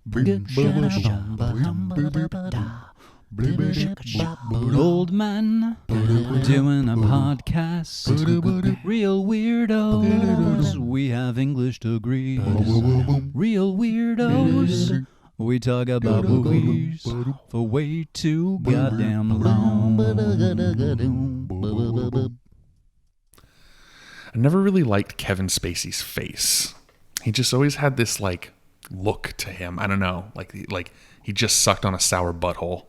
Old man doing a podcast. Real weirdos. We have English degrees. Real weirdos. We talk about movies for way too goddamn long. I never really liked Kevin Spacey's face. He just always had this like look to him. I don't know, like he just sucked on a sour butthole.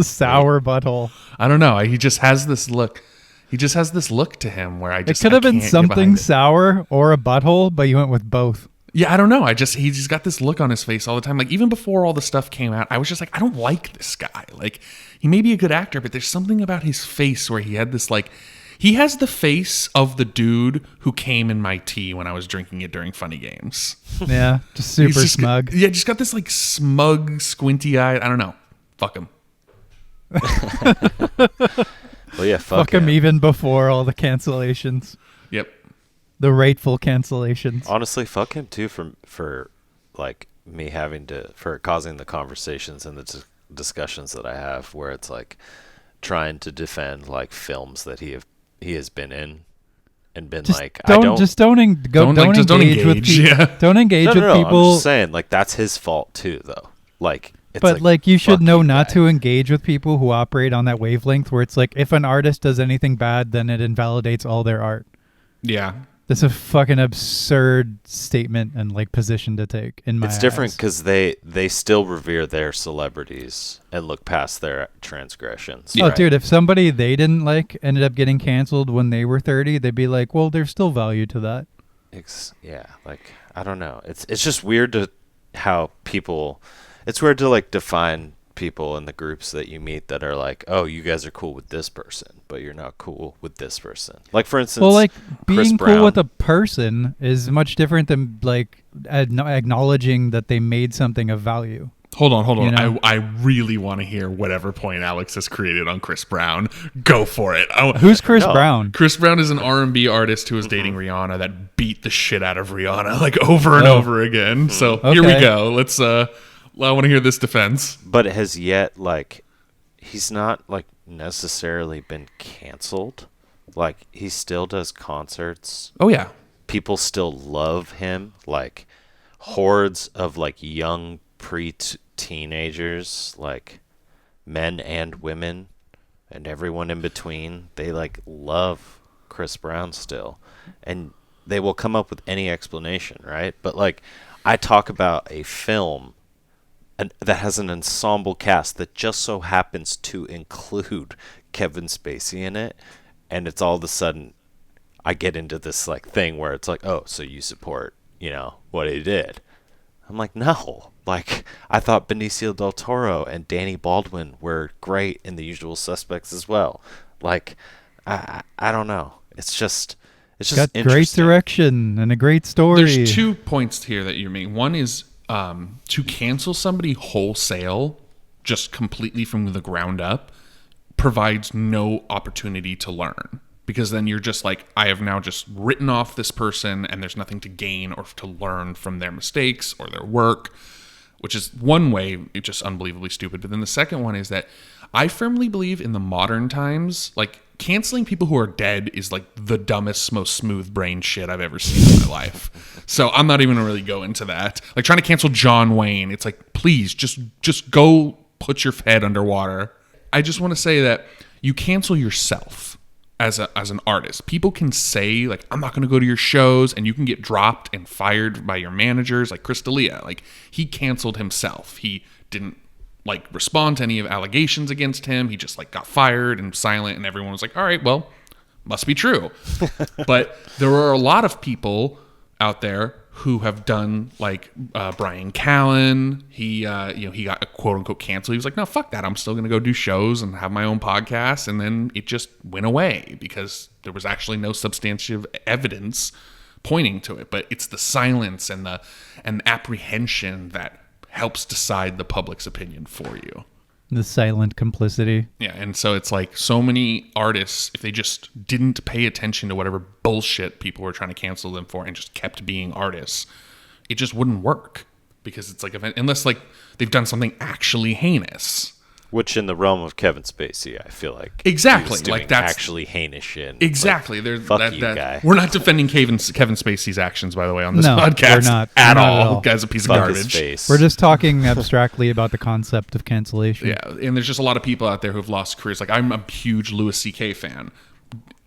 Sour butthole. I don't know. He just has this look. He just has this look to him where I just it could have been something sour or a butthole, but you went with both. Yeah, I don't know. He's got this look on his face all the time. Like even before all the stuff came out, I was just like, I don't like this guy. Like he may be a good actor, but there's something about his face where he had this like, he has the face of the dude who came in my tea when I was drinking it during Funny Games. Yeah, just super smug. Yeah, just got this like smug, squinty eye. I don't know. Fuck him. Well, yeah, fuck him even before all the cancellations. Yep. The rightful cancellations. Honestly, fuck him too for like me for causing the conversations and the discussions that I have where it's like trying to defend like films that he has been in and been just like don't engage with people. Yeah. Don't engage with people. I'm just saying like that's his fault too though. Like but like you should know not to engage with people who operate on that wavelength where it's like if an artist does anything bad then it invalidates all their art. Yeah. That's a fucking absurd statement and like position to take in my eyes. It's different because they still revere their celebrities and look past their transgressions. Oh, right? Dude, if somebody they didn't like ended up getting canceled when they were 30, they'd be like, well, there's still value to that. Yeah, like, I don't know. It's just weird to how people... It's weird to like define people in the groups that you meet that are like, oh, you guys are cool with this person, but you're not cool with this person. Like, for instance, well, like Chris being Brown, cool with a person is much different than like acknowledging that they made something of value. Hold on. You know? I really want to hear whatever point Alex has created on Chris Brown. Go for it. Who's Chris Brown? Chris Brown is an R&B artist who was dating Rihanna that beat the shit out of Rihanna like over and over again. So here we go. Let's I want to hear this defense. But it has yet, like, he's not, like, necessarily been canceled. Like, he still does concerts. Oh, yeah. People still love him. Like, hordes of, like, young pre-teenagers, like, men and women, and everyone in between, they, like, love Chris Brown still. And they will come up with any explanation, right? But, like, I talk about a film that has an ensemble cast that just so happens to include Kevin Spacey in it, and it's all of a sudden I get into this like thing where it's like, oh, so you support, what he did. I'm like, no. Like, I thought Benicio del Toro and Danny Baldwin were great in The Usual Suspects as well. Like, I don't know. It's just got great direction and a great story. There's 2 points here that you're making. One is to cancel somebody wholesale, just completely from the ground up, provides no opportunity to learn. Because then you're just like, I have now just written off this person and there's nothing to gain or to learn from their mistakes or their work, which is one way, it's just unbelievably stupid. But then the second one is that I firmly believe in the modern times, like canceling people who are dead is like the dumbest, most smooth brain shit I've ever seen in my life. So I'm not even gonna really go into that. Like trying to cancel John Wayne, it's like, please just go put your head underwater. I just want to say that you cancel yourself as an artist. People can say like, I'm not going to go to your shows, and you can get dropped and fired by your managers. Like Chris D'Elia, like he canceled himself. He didn't like respond to any of allegations against him. He just like got fired and silent, and everyone was like, all right, well, must be true. But there are a lot of people out there who have done like Brian Callen. He got quote unquote canceled. He was like, no, fuck that. I'm still going to go do shows and have my own podcast. And then it just went away because there was actually no substantive evidence pointing to it. But it's the silence and the apprehension that helps decide the public's opinion for you. The silent complicity. Yeah, and so it's like so many artists, if they just didn't pay attention to whatever bullshit people were trying to cancel them for and just kept being artists, it just wouldn't work. because it's like unless like they've done something actually heinous. Which in the realm of Kevin Spacey, I feel like Exactly, he was doing like that's actually heinous shit. Exactly. Like, There's fuck that, you, that guy. We're not defending Kevin Spacey's actions, by the way, on this No, podcast we're not. at Not all. at all. Guy's a piece Fuck of his garbage. face. We're just talking abstractly about the concept of cancellation. Yeah, and there's just a lot of people out there who've lost careers. Like I'm a huge Louis C.K. fan.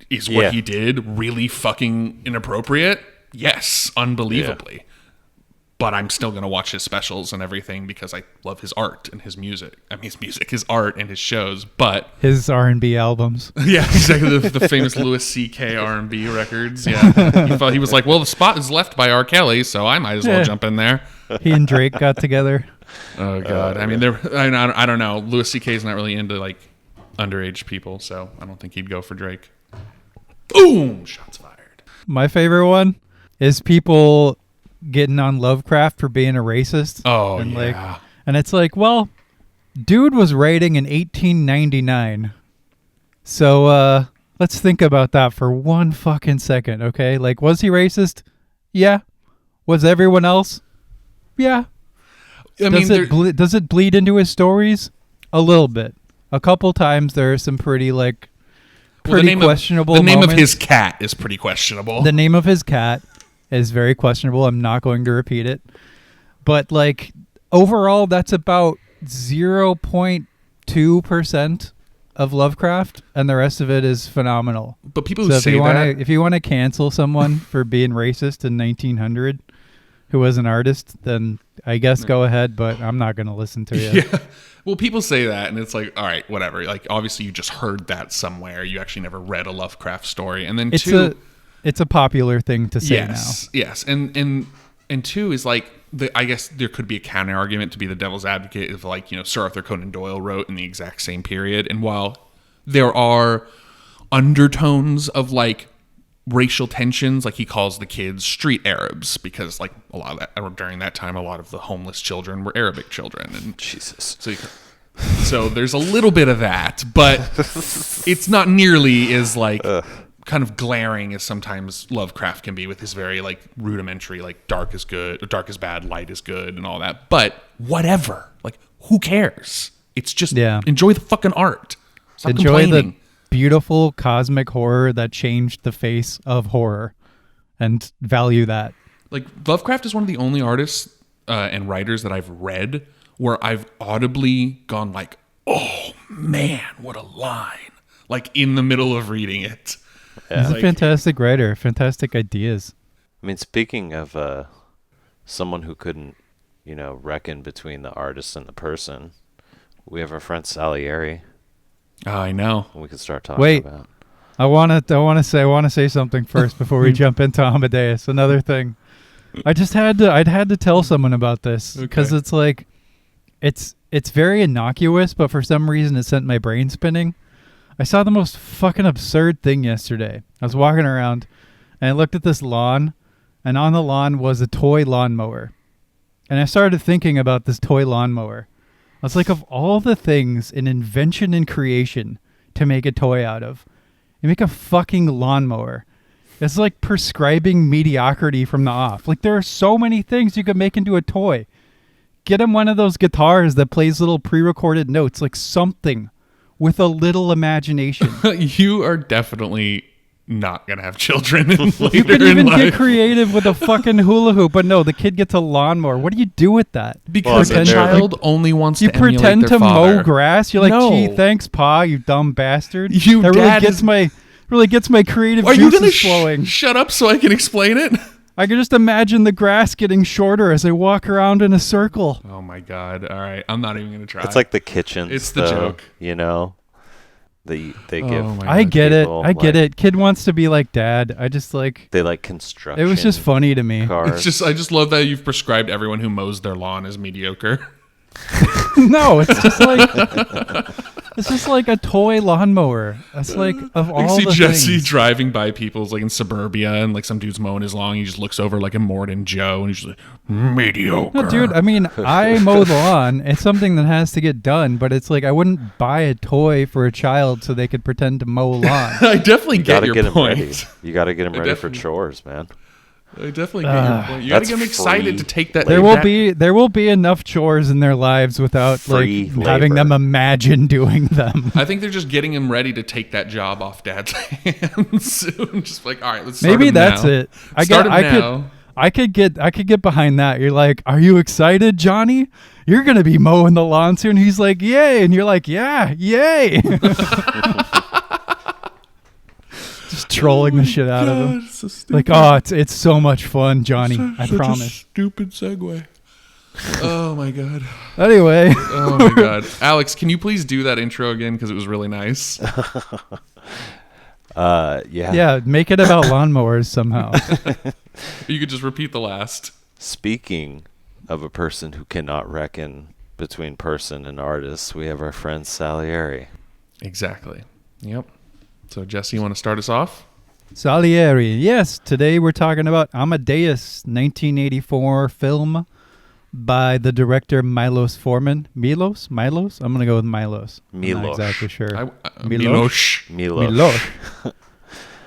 Is what Yeah. he did really fucking inappropriate? Yes, unbelievably. But I'm still going to watch his specials and everything because I love his art and his music. I mean, his art, and his shows. But His R&B albums. yeah, exactly. The famous Louis C.K. R&B records. Yeah, he was like, well, the spot is left by R. Kelly, so I might as well Yeah. jump in there. He and Drake got together. Oh God, I mean, I don't know. Louis C.K. is not really into like underage people, so I don't think he'd go for Drake. Boom! Shots fired. My favorite one is people getting on Lovecraft for being a racist. Oh, and yeah. And it's like, well, dude was writing in 1899. So let's think about that for one fucking second, okay? Like, was he racist? Yeah. Was everyone else? Yeah. I mean, Does it bleed into his stories? A little bit. A couple times there are some pretty questionable the name of moments. his cat is pretty questionable. The name of his cat is very questionable. I'm not going to repeat it. But like overall, that's about 0.2% of Lovecraft, and the rest of it is phenomenal. But people who So say if you want to cancel someone for being racist in 1900, who was an artist, then I guess go ahead. But I'm not going to listen to you. Yeah. Well, people say that, and it's like, all right, whatever. Like, obviously, you just heard that somewhere. You actually never read a Lovecraft story, and then It's a popular thing to say now. Yes, and two is like I guess there could be a counter argument to be the devil's advocate of like, you know, Sir Arthur Conan Doyle wrote in the exact same period, and while there are undertones of like racial tensions, like he calls the kids street Arabs because like a lot of that during that time, a lot of the homeless children were Arabic children, and Jesus. So there's a little bit of that, but it's not nearly as like kind of glaring as sometimes Lovecraft can be with his very like rudimentary, like dark is good, or dark is bad, light is good, and all that. But whatever, like who cares? It's just enjoy the fucking art. Stop Enjoy complaining. the beautiful cosmic horror that changed the face of horror, and value that. Like Lovecraft is one of the only artists and writers that I've read where I've audibly gone like, oh man, what a line, like in the middle of reading it. He's a fantastic writer, fantastic ideas. I mean, speaking of someone who couldn't, you know, reckon between the artist and the person, we have our friend Salieri. Oh, I know. We could start talking about. I want to say something first before we jump into Amadeus. Another thing, I'd had to tell someone about this because it's like, it's very innocuous, but for some reason it sent my brain spinning. I saw the most fucking absurd thing yesterday. I was walking around and I looked at this lawn, and on the lawn was a toy lawnmower. And I started thinking about this toy lawnmower. I was like, of all the things in invention and creation to make a toy out of, you make a fucking lawnmower. It's like prescribing mediocrity from the off. Like, there are so many things you could make into a toy. Get him one of those guitars that plays little pre-recorded notes, like something with a little imagination. You are definitely not gonna have children later You could in even life. get creative with a fucking hula hoop, but no, the kid gets a lawnmower. What do you do with that? Because the child only wants You to emulate pretend their to father. mow grass. You're like, No. gee, thanks, Pa, you dumb bastard. You that dad really gets my creative Are you gonna juices flowing. shut up so I can explain it? I can just imagine the grass getting shorter as I walk around in a circle. Oh my god! All right, I'm not even gonna try. It's like the kitchen. It's the joke. You know, they give. my I God. get it. people, I get like- it. Kid wants to be like dad. I just like. They like construction. It was just funny to me. Cars. I just love that you've prescribed everyone who mows their lawn as mediocre. No, it's just like it's just like a toy lawnmower. That's like of all I see the Jesse things. driving by people's like in suburbia, and like some dude's mowing his lawn. He just looks over like a Morden Joe, and he's just like mediocre. No, dude. I mean, I mow the lawn. It's something that has to get done, but it's like I wouldn't buy a toy for a child so they could pretend to mow a lawn. I definitely You gotta get get your him ready. point. You gotta get him ready for definitely- chores, man. I definitely get your point. You got to That's get them excited free to take that. There will be enough chores in their lives without Free having them labor. imagine doing them. I think they're just getting him ready to take that job off Dad's hands soon. Just like, all right, let's start Maybe him that's now. it. I could get behind that. You're like, "Are you excited, Johnny? You're going to be mowing the lawn soon." He's like, "Yay." And you're like, "Yeah, yay." Just trolling the shit out of him. So stupid. Like, "Oh, it's so much fun, Johnny. I Such promise." a stupid segue. Oh my god. Anyway, Oh my god. Alex, can you please do that intro again because it was really nice. Yeah. yeah, make it about lawnmowers somehow. You could just repeat the last. Speaking of a person who cannot reckon between person and artist, we have our friend Salieri. Exactly. Yep. So Jesse, you want to start us off? Salieri. Yes, today we're talking about Amadeus, 1984 film by the director Milos Forman. Milos? I'm going to go with Milos. I'm not Milos. exactly sure. Milosh. Milos.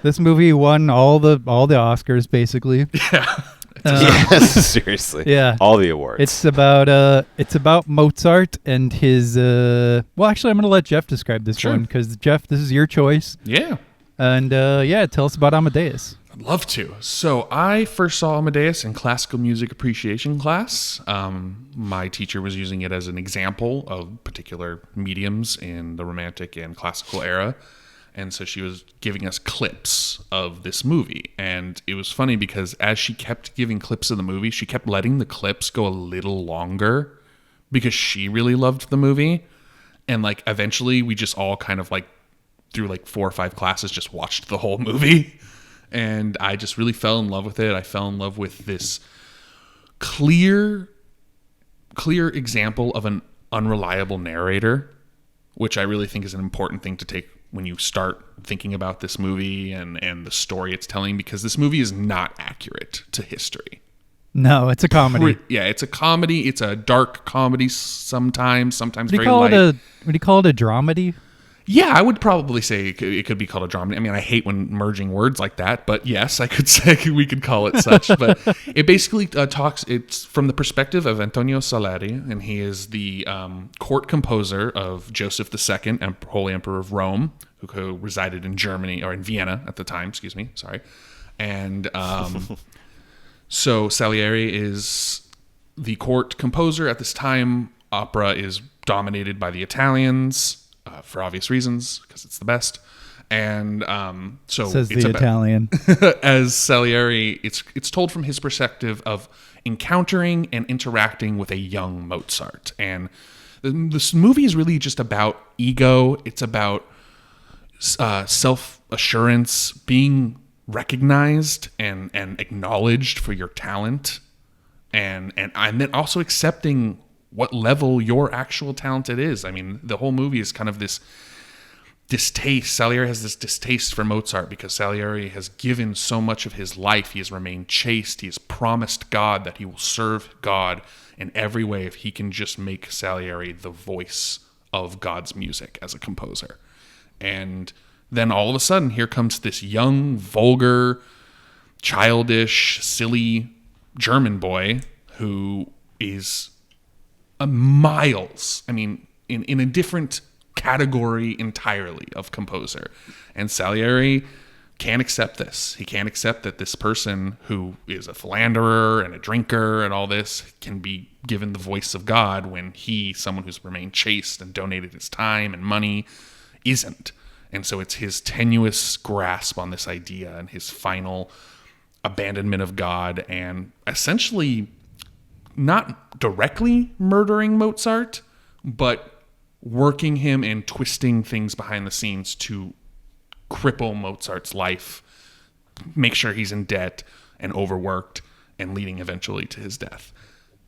This movie won all the Oscars, basically. Yeah. Yes, seriously. Yeah. All the awards. It's about Mozart and his well, actually I'm going to let Jeff describe this Sure. one because Jeff, this is your choice. Yeah. And tell us about Amadeus. I'd love to. So I first saw Amadeus in classical music appreciation class. My teacher was using it as an example of particular mediums in the Romantic and classical era. And so she was giving us clips of this movie. And it was funny because as she kept giving clips of the movie, she kept letting the clips go a little longer because she really loved the movie. And like eventually we just all kind of like through like 4 or 5 classes just watched the whole movie. And I just really fell in love with it. I fell in love with this clear example of an unreliable narrator, which I really think is an important thing to take when you start thinking about this movie and the story it's telling, because this movie is not accurate to history. No, it's a comedy. Yeah, it's a comedy. It's a dark comedy sometimes Would you very call light. would you call it a dramedy? Yeah, I would probably say it could be called a drama. I mean, I hate when merging words like that, but yes, I could say we could call it such. But it basically it's from the perspective of Antonio Salieri, and he is the court composer of Joseph II, Holy Emperor of Rome, who resided in Germany, or in Vienna at the time, sorry. And so Salieri is the court composer at this time. Opera is dominated by the Italians. For obvious reasons, because it's the best. And so Says it's the Italian. as Salieri, it's told from his perspective of encountering and interacting with a young Mozart. And this movie is really just about ego. It's about self-assurance, being recognized and acknowledged for your talent, and then also accepting what level your actual talent it is. I mean, the whole movie is kind of this distaste. Salieri has this distaste for Mozart because Salieri has given so much of his life. He has remained chaste. He has promised God that he will serve God in every way if he can just make Salieri the voice of God's music as a composer. And then all of a sudden, here comes this young, vulgar, childish, silly German boy who is miles, I mean, in a different category entirely of composer. And Salieri can't accept this. He can't accept that this person who is a philanderer and a drinker and all this can be given the voice of God when he, someone who's remained chaste and donated his time and money, isn't. And so it's his tenuous grasp on this idea and his final abandonment of God and essentially not directly murdering Mozart, but working him and twisting things behind the scenes to cripple Mozart's life, make sure he's in debt and overworked, and leading eventually to his death,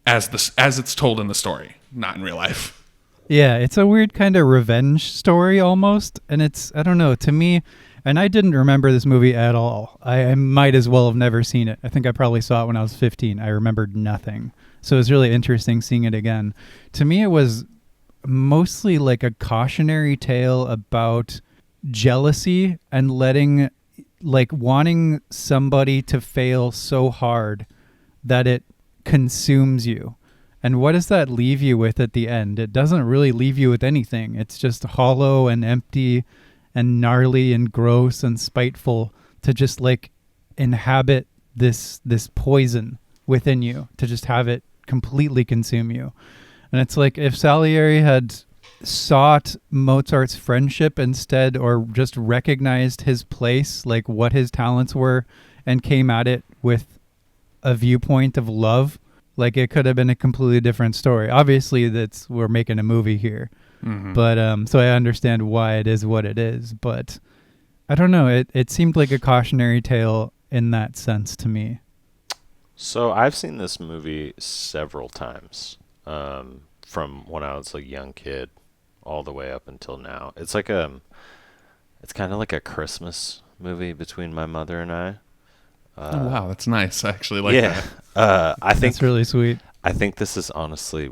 as it's told in the story, not in real life. Yeah, it's a weird kind of revenge story almost, and it's, I don't know, to me, and I didn't remember this movie at all. I might as well have never seen it. I think I probably saw it when I was 15. I remembered nothing. So it was really interesting seeing it again. To me, it was mostly like a cautionary tale about jealousy and letting like wanting somebody to fail so hard that it consumes you. And what does that leave you with at the end? It doesn't really leave you with anything. It's just hollow and empty and gnarly and gross and spiteful to just like inhabit this poison within you, to just have it completely consume you. And it's like if Salieri had sought Mozart's friendship instead, or just recognized his place, like what his talents were, and came at it with a viewpoint of love, like it could have been a completely different story. Obviously we're making a movie here, but so I understand why it is what it is, but I don't know, it seemed like a cautionary tale in that sense to me. So I've seen this movie several times, from when I was a young kid all the way up until now. It's like it's kind of like a Christmas movie between my mother and I. Oh wow, that's nice. I actually like that. I think that's really sweet. I think this is honestly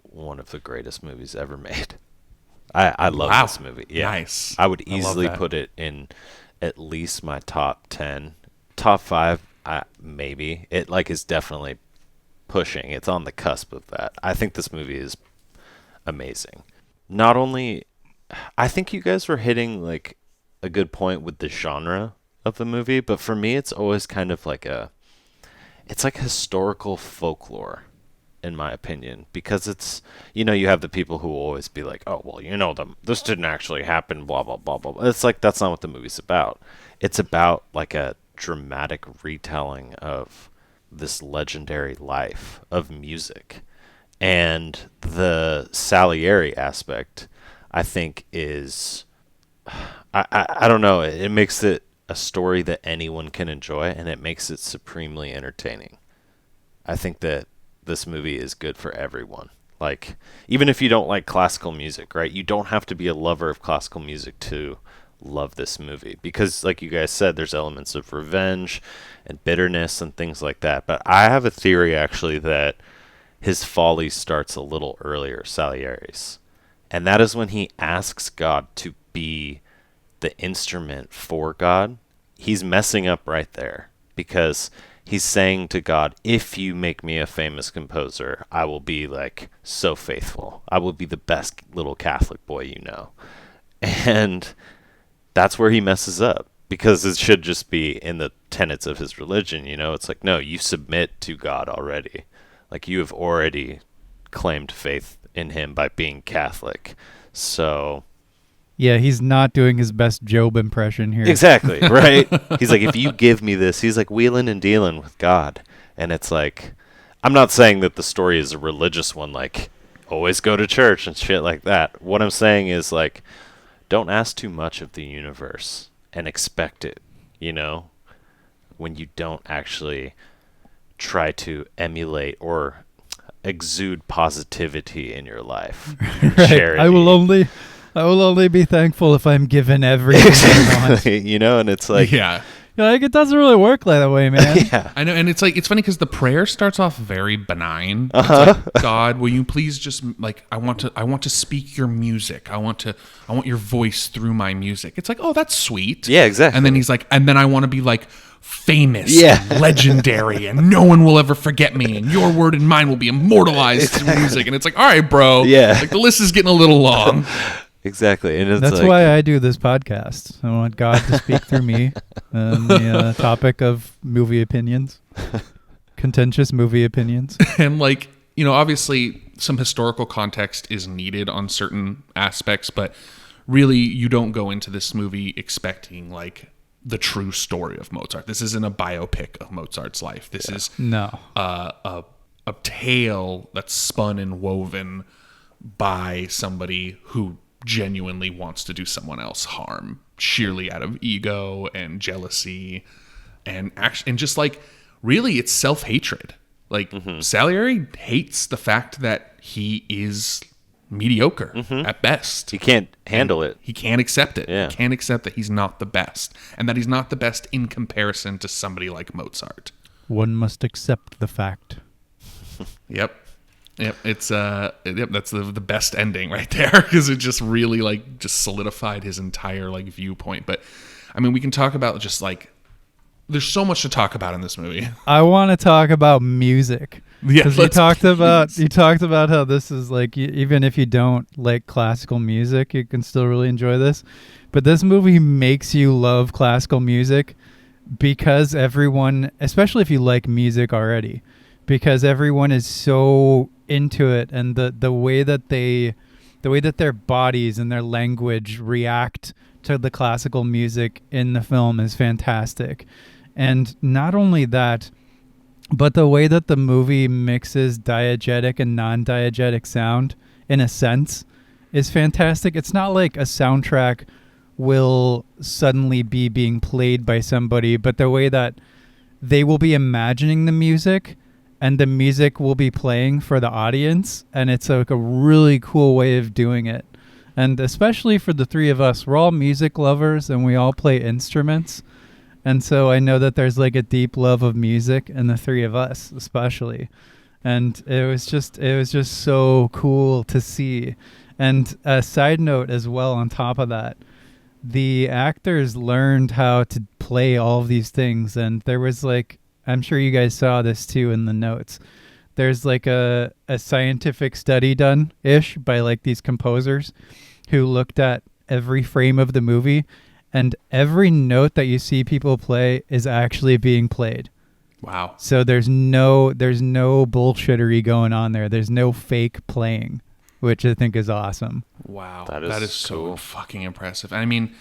one of the greatest movies ever made. I love this movie. Yeah. Nice. I would easily put it in at least my top 10, top 5. Maybe it like is definitely pushing. It's on the cusp of that. I think this movie is amazing. Not only, I think you guys were hitting like a good point with the genre of the movie, but for me it's always kind of like it's like historical folklore in my opinion, because it's, you know, you have the people who will always be like, oh well, you know, this didn't actually happen, blah blah blah blah. It's like that's not what the movie's about. It's about like a dramatic retelling of this legendary life of music. And the Salieri aspect, I think, is, I don't know, it makes it a story that anyone can enjoy, and it makes it supremely entertaining. I think that this movie is good for everyone. Like, even if you don't like classical music, right? You don't have to be a lover of classical music to love this movie, because like you guys said, there's elements of revenge and bitterness and things like that. But I have a theory actually that his folly starts a little earlier, Salieri's, and that is when he asks God to be the instrument for God. He's messing up right there, because he's saying to God, if you make me a famous composer, I will be like so faithful. I will be the best little Catholic boy you know. And that's where he messes up, because it should just be in the tenets of his religion, you know? It's like, no, you submit to God already. Like, you have already claimed faith in him by being Catholic. So yeah, he's not doing his best Job impression here. Exactly, right? He's like, if you give me this, he's like wheeling and dealing with God. And it's like, I'm not saying that the story is a religious one, like always go to church and shit like that. What I'm saying is, like, don't ask too much of the universe and expect it, you know, when you don't actually try to emulate or exude positivity in your life. Right. Charity. I will only be thankful if I'm given everything I want. You know, and it's like, yeah. Like, it doesn't really work that way, man. Yeah. I know, and it's like, it's funny because the prayer starts off very benign. It's like, God, will you please just, like, I want to speak your music. I want your voice through my music. It's like, oh, that's sweet. Yeah, exactly. And then he's like, and then I want to be like famous, yeah, legendary, and no one will ever forget me, and your word and mine will be immortalized through music. And it's like, all right, bro. Yeah. Like, the list is getting a little long. Exactly. And it's that's like, why I do this podcast. I want God to speak through me on the topic of movie opinions, contentious movie opinions. And, like, you know, obviously some historical context is needed on certain aspects, but really you don't go into this movie expecting, like, the true story of Mozart. This isn't a biopic of Mozart's life. This is a tale that's spun and woven by somebody who genuinely wants to do someone else harm, sheerly out of ego and jealousy, and just like, really, it's self-hatred. Like, Salieri hates the fact that he is mediocre at best. he can't handle it. He can't accept it. Yeah. He can't accept that he's not the best, and that he's not the best in comparison to somebody like Mozart. One must accept the fact. Yep. It's that's the best ending right there, because it just really, like, just solidified his entire, like, viewpoint. But I mean, we can talk about just like, there's so much to talk about in this movie. I want to talk about music. Yeah, Because you talked about how this is like, even if you don't like classical music, you can still really enjoy this. But this movie makes you love classical music because everyone, especially if you like music already, because everyone is so into it, and the way that their bodies and their language react to the classical music in the film is fantastic. And not only that, but the way that the movie mixes diegetic and non-diegetic sound, in a sense, is fantastic. It's not like a soundtrack will suddenly be being played by somebody, but the way that they will be imagining the music and the music will be playing for the audience, and it's like a really cool way of doing it. And especially for the three of us, we're all music lovers and we all play instruments. And so I know that there's like a deep love of music in the three of us, especially. And it was just so cool to see. And a side note as well on top of that, the actors learned how to play all of these things. And there was like, I'm sure you guys saw this too in the notes. There's like a scientific study done-ish by like these composers who looked at every frame of the movie, and every note that you see people play is actually being played. Wow. So there's no bullshittery going on there. There's no fake playing, which I think is awesome. Wow. That is so cool. fucking impressive. I mean,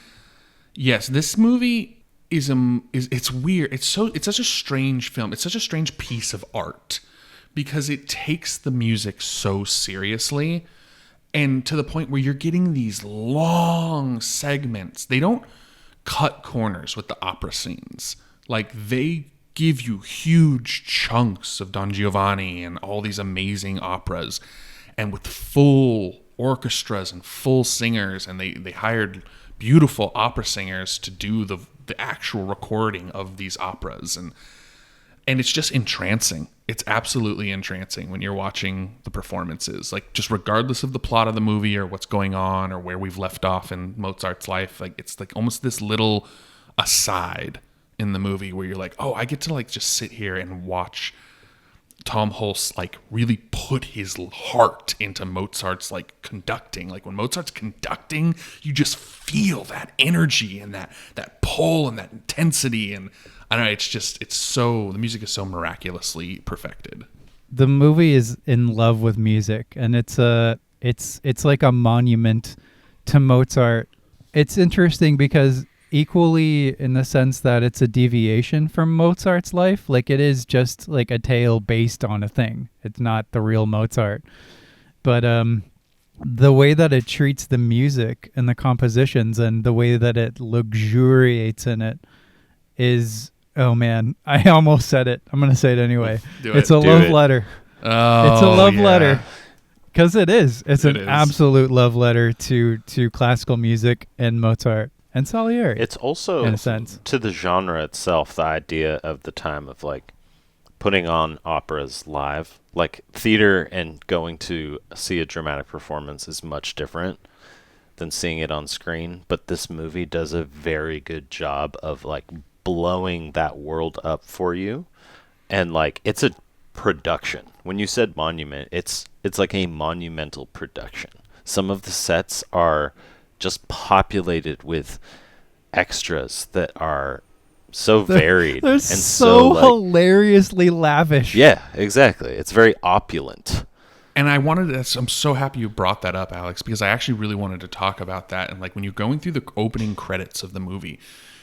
yes, this movie is it's weird. It's such a strange film. It's such a strange piece of art because it takes the music so seriously, and to the point where you're getting these long segments. They don't cut corners with the opera scenes. Like, they give you huge chunks of Don Giovanni and all these amazing operas, and with full orchestras and full singers, and they hired beautiful opera singers to do the actual recording of these operas, and it's just entrancing. It's absolutely entrancing when you're watching the performances, like, just regardless of the plot of the movie or what's going on or where we've left off in Mozart's life. Like, it's like almost this little aside in the movie where you're like, oh, I get to like just sit here and watch Tom Hulce like really put his heart into Mozart's like conducting. Like, when Mozart's conducting, you just feel that energy and that pull and that intensity, and I don't know, the music is so miraculously perfected. The movie is in love with music, and it's like a monument to Mozart. It's interesting because equally in the sense that it's a deviation from Mozart's life, like it is just like a tale based on a thing. It's not the real Mozart. But the way that it treats the music and the compositions and the way that it luxuriates in it is, oh man, I almost said it. I'm going to say it anyway. It's a love letter. Oh, it's a love yeah. letter. Because it is. It's It an is. absolute love letter to classical music and Mozart and Salieri. It's also, in a sense, to the genre itself, the idea of the time of like putting on operas live. Like, theater and going to see a dramatic performance is much different than seeing it on screen. But this movie does a very good job of like blowing that world up for you. And like, it's a production. When you said monument, it's like a monumental production. Some of the sets are just populated with extras that are so varied. They're and so like, hilariously lavish. yeah, exactly. It's very opulent. And I'm so happy you brought that up, Alex, because I actually really wanted to talk about that. And like, when you're going through the opening credits of the movie,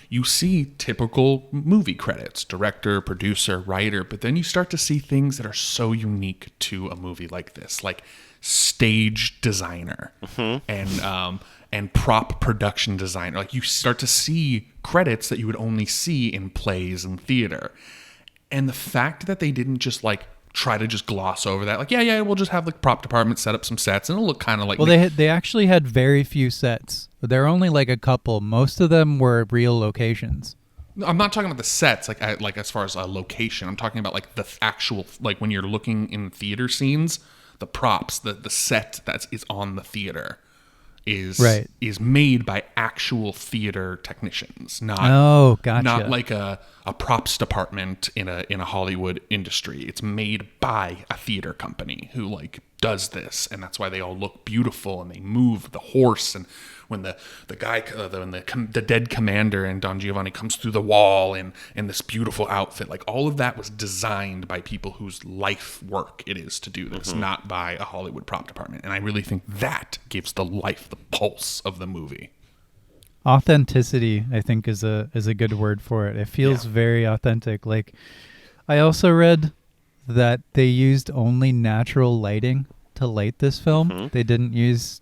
you see typical movie credits, director, producer, writer, but then you start to see things that are so unique to a movie like this, like stage designer and prop production designer. Like, you start to see credits that you would only see in plays and theater. And the fact that they didn't just like try to just gloss over that, like, yeah, we'll just have like prop department set up some sets and it'll look kind of like. Well, they actually had very few sets. There are only like a couple. Most of them were real locations. I'm not talking about the sets, like as far as a location. I'm talking about like the actual, like when you're looking in theater scenes, the props, the set that is on the theater. is Right. is made by actual theater technicians, not Gotcha. not like a props department in a Hollywood industry. It's made by a theater company who like does this, and that's why they all look beautiful and they move the horse. And when the dead commander and Don Giovanni comes through the wall in this beautiful outfit, like all of that was designed by people whose life work it is to do this, not by a Hollywood prop department. And I really think that gives the life, the pulse of the movie. Authenticity, I think, is a good word for it. It feels very authentic. Like, I also read that they used only natural lighting to light this film. They didn't use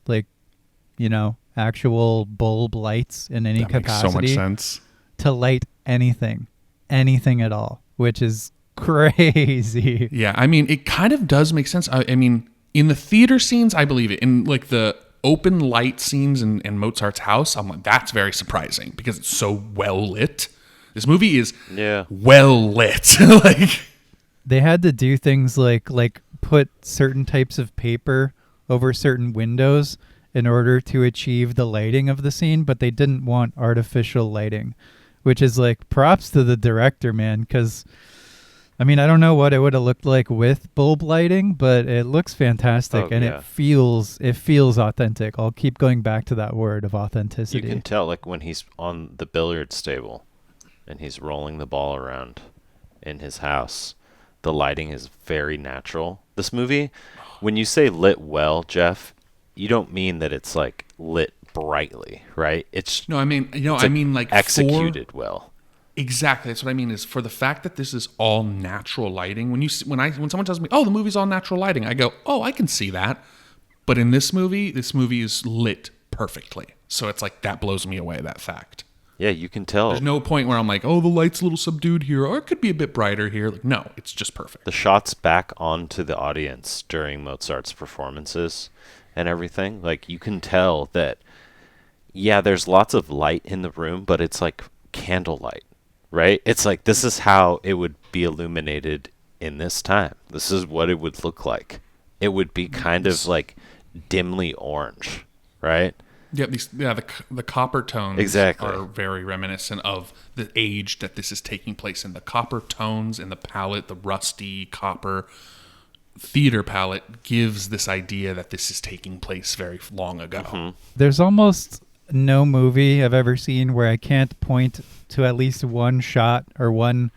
actual bulb lights in any capacity. Makes so much sense. To light anything at all, which is crazy. Yeah, I mean, it kind of does make sense. I mean, in the theater scenes, I believe it. In like the open light scenes in Mozart's house, I'm like, that's very surprising because it's so well lit. This movie is well lit. Like, they had to do things like put certain types of paper over certain windows in order to achieve the lighting of the scene, but they didn't want artificial lighting, which is like props to the director, man, because I mean, I don't know what it would have looked like with bulb lighting, but it looks fantastic it feels authentic. I'll keep going back to that word of authenticity. You can tell, like, when he's on the billiards table and he's rolling the ball around in his house, the lighting is very natural. This movie, when you say lit well, Jeff, you don't mean that it's like lit brightly, right? I mean like executed well. Exactly. That's what I mean, is for the fact that this is all natural lighting. When someone tells me, "Oh, the movie's all natural lighting," I go, "Oh, I can see that." But in this movie is lit perfectly. So it's like that blows me away, that fact. Yeah, you can tell. There's no point where I'm like, "Oh, the light's a little subdued here, or it could be a bit brighter here." Like, no, it's just perfect. The shots back onto the audience during Mozart's performances and everything, like, you can tell that there's lots of light in the room, but it's like candlelight. Right? It's like, this is how it would be illuminated in this time. This is what it would look like. It would be kind of like dimly orange, right? Yeah, the copper tones are very reminiscent of the age that this is taking place in. The copper tones in the palette, the rusty copper theater palette, gives this idea that this is taking place very long ago. There's almost no movie I've ever seen where I can't point to at least one shot or one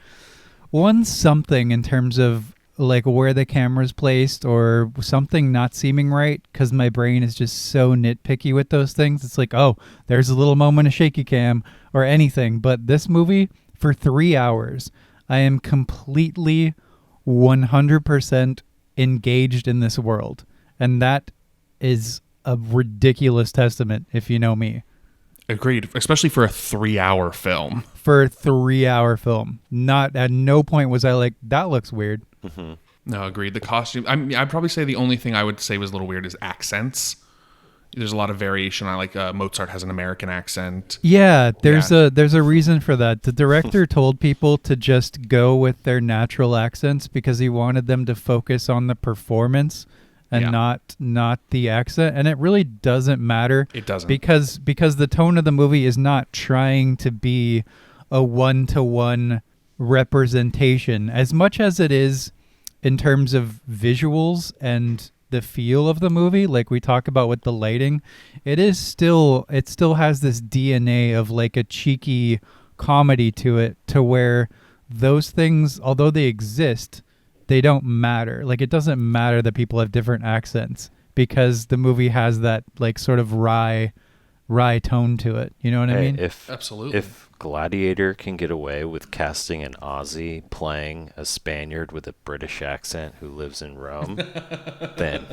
something in terms of like where the camera's placed or something not seeming right, because my brain is just so nitpicky with those things. It's like, oh, there's a little moment of shaky cam or anything. But this movie, for 3 hours, I am completely 100% engaged in this world. And that is a ridiculous testament, if you know me. Agreed, especially for a 3-hour film. For a 3-hour film. Not at no point was I like, that looks weird. No, agreed. The costume, I mean, I'd probably say the only thing I would say was a little weird is accents. There's a lot of variation. I like Mozart has an American accent. Yeah, there's a reason for that. The director told people to just go with their natural accents because he wanted them to focus on the performance and not the accent, and it really doesn't matter. It doesn't, because the tone of the movie is not trying to be a one-to-one representation as much as it is in terms of visuals and the feel of the movie, like we talk about with the lighting. It still has this DNA of like a cheeky comedy to it, to where those things, although they exist, they don't matter. Like, it doesn't matter that people have different accents because the movie has that like sort of wry tone to it. You know what I mean? Absolutely. If Gladiator can get away with casting an Aussie playing a Spaniard with a British accent who lives in Rome, then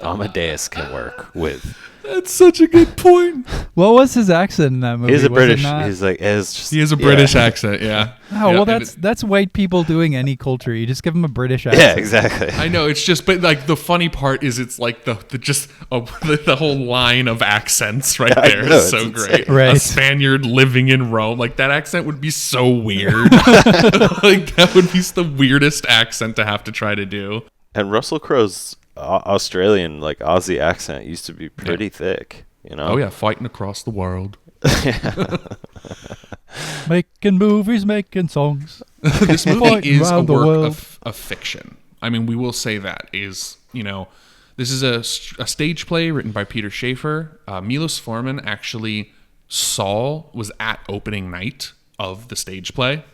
Amadeus can work with. That's such a good point. What was his accent in that movie? He's a British. He's like, he has a British accent. Yeah. Oh, well, that's white people doing any culture. You just give them a British accent. Yeah, exactly. I know. It's just, but like the funny part is, it's like the whole line of accents right there is so great. Right. A Spaniard living in Rome, like that accent would be so weird. Like that would be the weirdest accent to have to try to do. And Russell Crowe's Australian, like Aussie accent used to be pretty thick. You know? Oh yeah, fighting across the world. Making movies, making songs. This movie is a around the work world. of fiction. I mean, we will say that is, this is a stage play written by Peter Schaefer. Milos Forman actually was at opening night of the stage play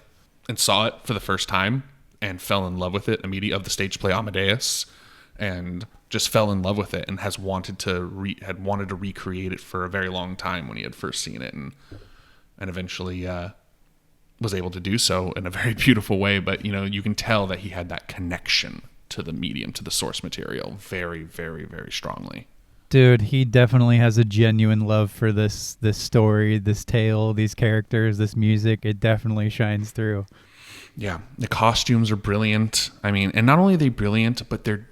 and saw it for the first time and fell in love with it immediately, of the stage play Amadeus, and just fell in love with it and had wanted to recreate it for a very long time when he had first seen it, and eventually was able to do so in a very beautiful way. But you can tell that he had that connection to the medium, to the source material, very, very, very strongly. Dude, he definitely has a genuine love for this story, this tale, these characters, this music. It definitely shines through. Yeah, the costumes are brilliant. I mean, and not only are they brilliant, but they're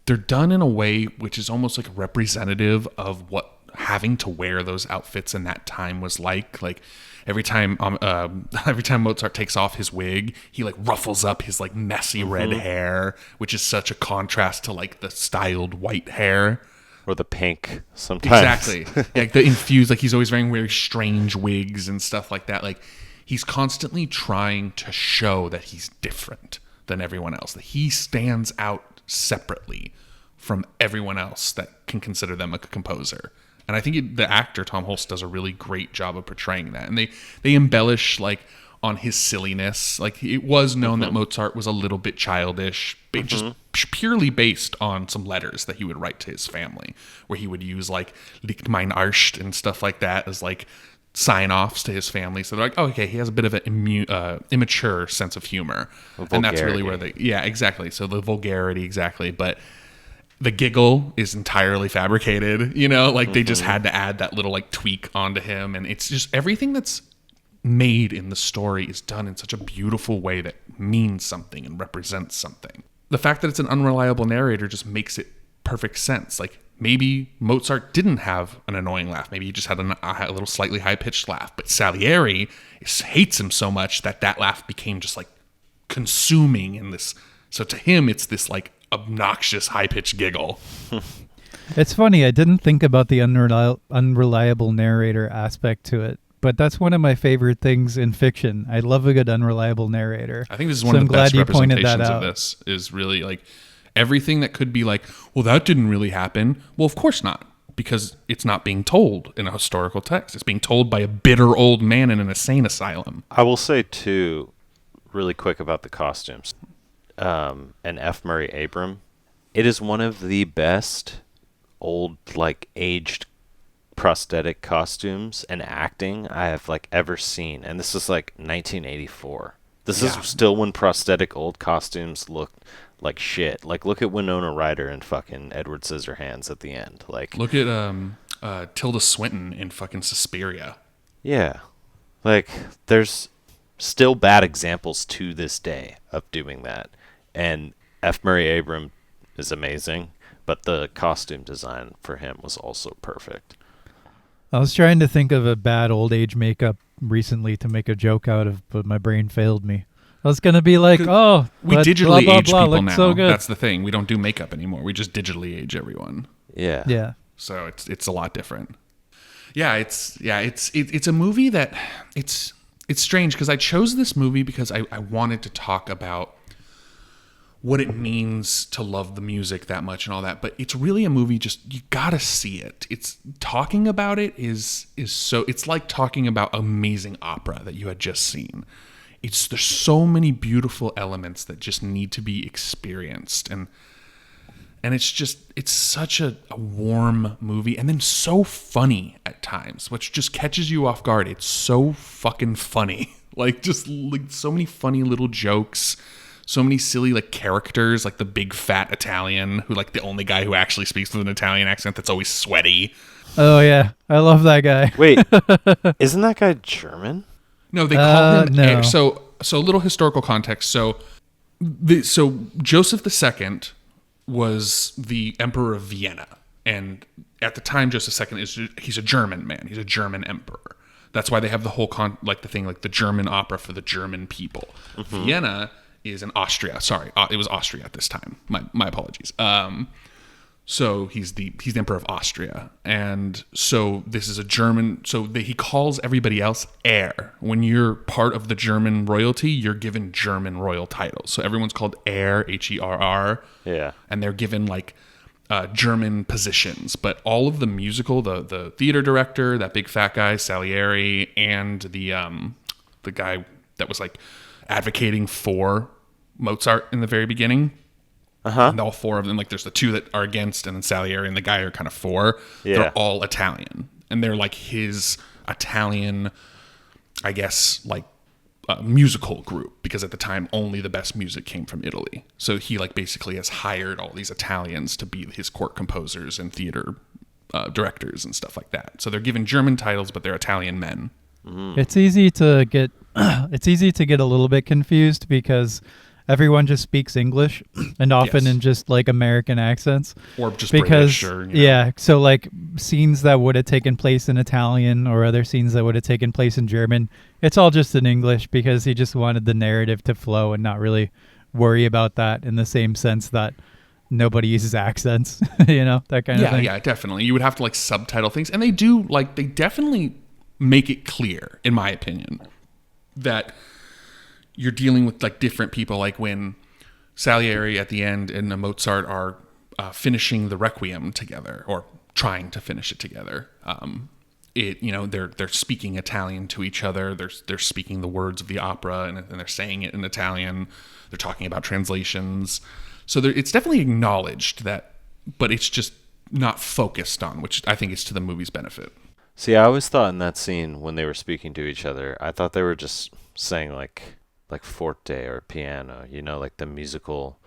done in a way which is almost like representative of what having to wear those outfits in that time was like. Like every time Mozart takes off his wig, he like ruffles up his like messy red hair, which is such a contrast to like the styled white hair. Or the pink sometimes. Exactly. Like the infused, like he's always wearing very strange wigs and stuff like that. Like he's constantly trying to show that he's different than everyone else, that he stands out separately from everyone else that can consider them a composer. And I think the actor Tom Hulce does a really great job of portraying that. And they embellish like on his silliness. Like it was known that Mozart was a little bit childish, but just purely based on some letters that he would write to his family, where he would use like "Liegt mein Arsch" and stuff like that as like sign-offs to his family. So they're like, oh, okay, he has a bit of an immature sense of humor. And that's really where exactly. So the vulgarity, exactly. But the giggle is entirely fabricated, like they just had to add that little like tweak onto him. And it's just everything that's made in the story is done in such a beautiful way that means something and represents something. The fact that it's an unreliable narrator just makes it perfect sense. Like maybe Mozart didn't have an annoying laugh. Maybe he just had a little slightly high-pitched laugh. But Salieri hates him so much that laugh became just like consuming in this. So to him, it's this like obnoxious high-pitched giggle. It's funny. I didn't think about the unreliable narrator aspect to it. But that's one of my favorite things in fiction. I love a good unreliable narrator. I think this is one of the best representations of this, is really like everything that could be like, well, that didn't really happen. Well, of course not, because it's not being told in a historical text. It's being told by a bitter old man in an insane asylum. I will say, too, really quick about the costumes. And F. Murray Abraham, it is one of the best old, like, aged prosthetic costumes and acting I have like ever seen, and this is like 1984. This is still when prosthetic old costumes looked like shit. Like look at Winona Ryder and fucking Edward Scissorhands at the end. Like look at Tilda Swinton in fucking Suspiria. Yeah, like there's still bad examples to this day of doing that, and F. Murray Abraham is amazing, but the costume design for him was also perfect. I was trying to think of a bad old age makeup recently to make a joke out of, but my brain failed me. I was going to be like, oh, we digitally age people now. So that's the thing. We don't do makeup anymore. We just digitally age everyone. Yeah. Yeah. So it's a lot different. Yeah, it's a movie that it's strange because I chose this movie because I wanted to talk about what it means to love the music that much and all that, but it's really a movie you gotta see it. It's talking about it is so, it's like talking about amazing opera that you had just seen. There's so many beautiful elements that just need to be experienced, and it's such a warm movie, and then so funny at times, which just catches you off guard. It's so fucking funny. Like so many funny little jokes. So many silly like characters, like the big fat Italian who like the only guy who actually speaks with an Italian accent that's always sweaty. Oh yeah, I love that guy. Wait, isn't that guy German? No, they call him. No. So a little historical context. So Joseph II was the emperor of Vienna, and at the time Joseph II he's a German man. He's a German emperor. That's why they have the whole the German opera for the German people. Vienna is in Austria. Sorry, it was Austria at this time. My apologies. So he's the emperor of Austria, and so this is a German. So he calls everybody else heir. When you're part of the German royalty, you're given German royal titles. So everyone's called heir, Herr. Yeah. And they're given like German positions. But all of the musical, the theater director, that big fat guy Salieri, and the guy that was like advocating for Mozart in the very beginning. And all four of them, like there's the two that are against, and then Salieri and the guy are kind of for. Yeah. They're all Italian, and they're like his Italian, I guess, like musical group, because at the time only the best music came from Italy. So he like basically has hired all these Italians to be his court composers and theater directors and stuff like that. So they're given German titles, but they're Italian men. It's easy to get a little bit confused because everyone just speaks English, and often in just like American accents, or just because British, or, yeah. So like scenes that would have taken place in Italian or other scenes that would have taken place in German, it's all just in English because he just wanted the narrative to flow and not really worry about that, in the same sense that nobody uses accents, that kind of thing. Yeah, definitely. You would have to like subtitle things, and they definitely make it clear, in my opinion, that you're dealing with like different people. Like when Salieri at the end and Mozart are finishing the Requiem together, or trying to finish it together. They're speaking Italian to each other. They're speaking the words of the opera, and they're saying it in Italian. They're talking about translations. So it's definitely acknowledged that, but it's just not focused on, which I think is to the movie's benefit. See, I always thought in that scene when they were speaking to each other, I thought they were just saying like forte or piano, like the musical,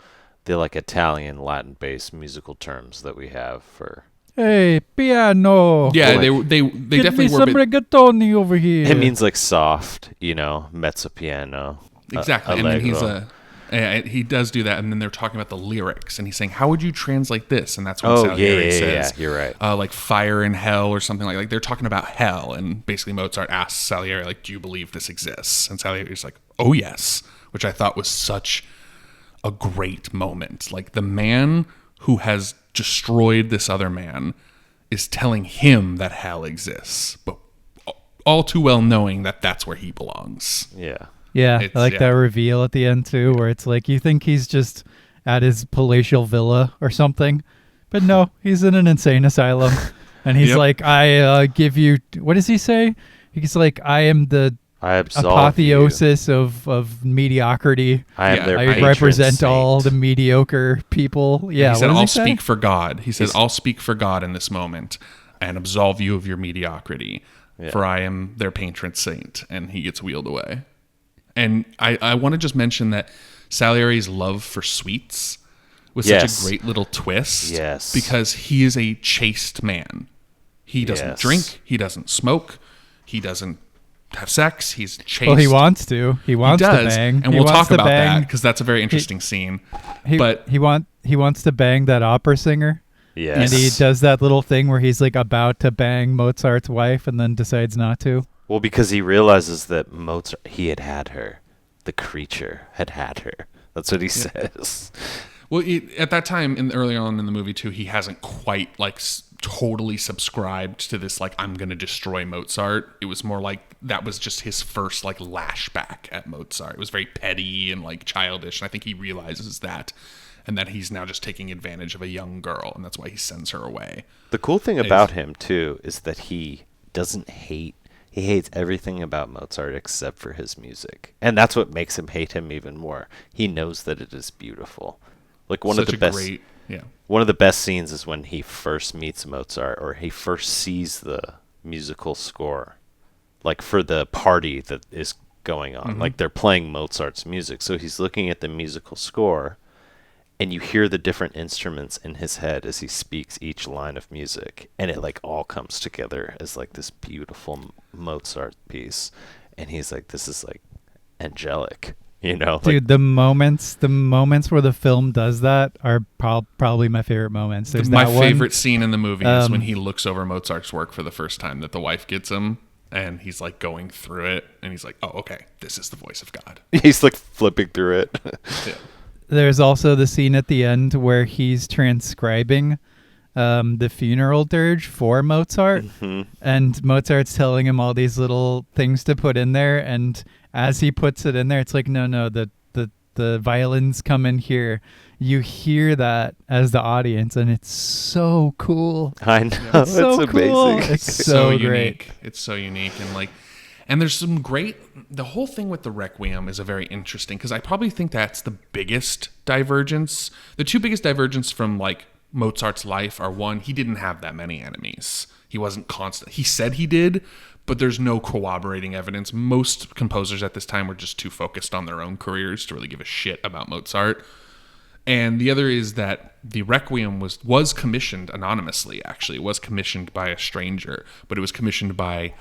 the like Italian Latin-based musical terms that we have for. Hey, piano. Yeah, Like, they Get definitely me were. some rigatoni over here. It means like soft, mezzo piano. Exactly, and then allegro. he does do that, and then they're talking about the lyrics, and he's saying, "How would you translate this?" And that's when Oh, Salieri yeah, says, you're right. Like fire in hell or something like they're talking about hell, and basically Mozart asks Salieri, like, "Do you believe this exists?" And Salieri's like, "Oh yes," which I thought was such a great moment. Like the man who has destroyed this other man is telling him that hell exists, but all too well knowing that that's where he belongs. Yeah. Yeah, I like that reveal at the end too, where it's like you think he's just at his palatial villa or something, but no, he's in an insane asylum, and he's like, "I give you." What does he say? He's like, "I am the apotheosis of mediocrity. I am their I patron represent saint. all the mediocre people." Yeah, he said, what does "I'll he say? speak for God." He says, "I'll speak for God in this moment and absolve you of your mediocrity, for I am their patron saint." And he gets wheeled away. And I want to just mention that Salieri's love for sweets was such a great little twist. Yes. Because he is a chaste man. He doesn't drink. He doesn't smoke. He doesn't have sex. He's chaste. Well, he wants to. He wants to bang. And He we'll wants talk to about bang. that because that's a very interesting scene. He wants to bang that opera singer. Yes. And he does that little thing where he's like about to bang Mozart's wife and then decides not to. Well, because he realizes that Mozart, he had her. The creature had her. That's what he says. Well, at that time, early on in the movie too, he hasn't quite like totally subscribed to this like I'm going to destroy Mozart. It was more like that was just his first like lashback at Mozart. It was very petty and like childish, and I think he realizes that, and that he's now just taking advantage of a young girl, and that's why he sends her away. The cool thing about him too is that he doesn't hate. He hates everything about Mozart except for his music. And that's what makes him hate him even more. He knows that it is beautiful. Like one of the best scenes is when he first meets Mozart, or he first sees the musical score. Like for the party that is going on. Mm-hmm. Like they're playing Mozart's music. So he's looking at the musical score, and you hear the different instruments in his head as he speaks each line of music, and it like all comes together as like this beautiful Mozart piece. And he's like, this is like angelic, Dude, like, the moments where the film does that are probably my favorite moments. There's my favorite scene in the movie is when he looks over Mozart's work for the first time, that the wife gets him, and he's like going through it, and he's like, oh, okay, this is the voice of God. He's like flipping through it. Yeah. There's also the scene at the end where he's transcribing the funeral dirge for Mozart, and Mozart's telling him all these little things to put in there, and as he puts it in there, it's like, no, the violins come in here. You hear that as the audience, and it's so cool. I know. It's so it's cool. amazing. It's so great. Unique. It's so unique. And there's some great, the whole thing with the Requiem is a very interesting, because I probably think that's the biggest divergence. The two biggest divergence from like Mozart's life are, one, he didn't have that many enemies. He wasn't constant. He said he did, but there's no corroborating evidence. Most composers at this time were just too focused on their own careers to really give a shit about Mozart. And the other is that the Requiem was commissioned anonymously, actually. It was commissioned by a stranger, but it was commissioned by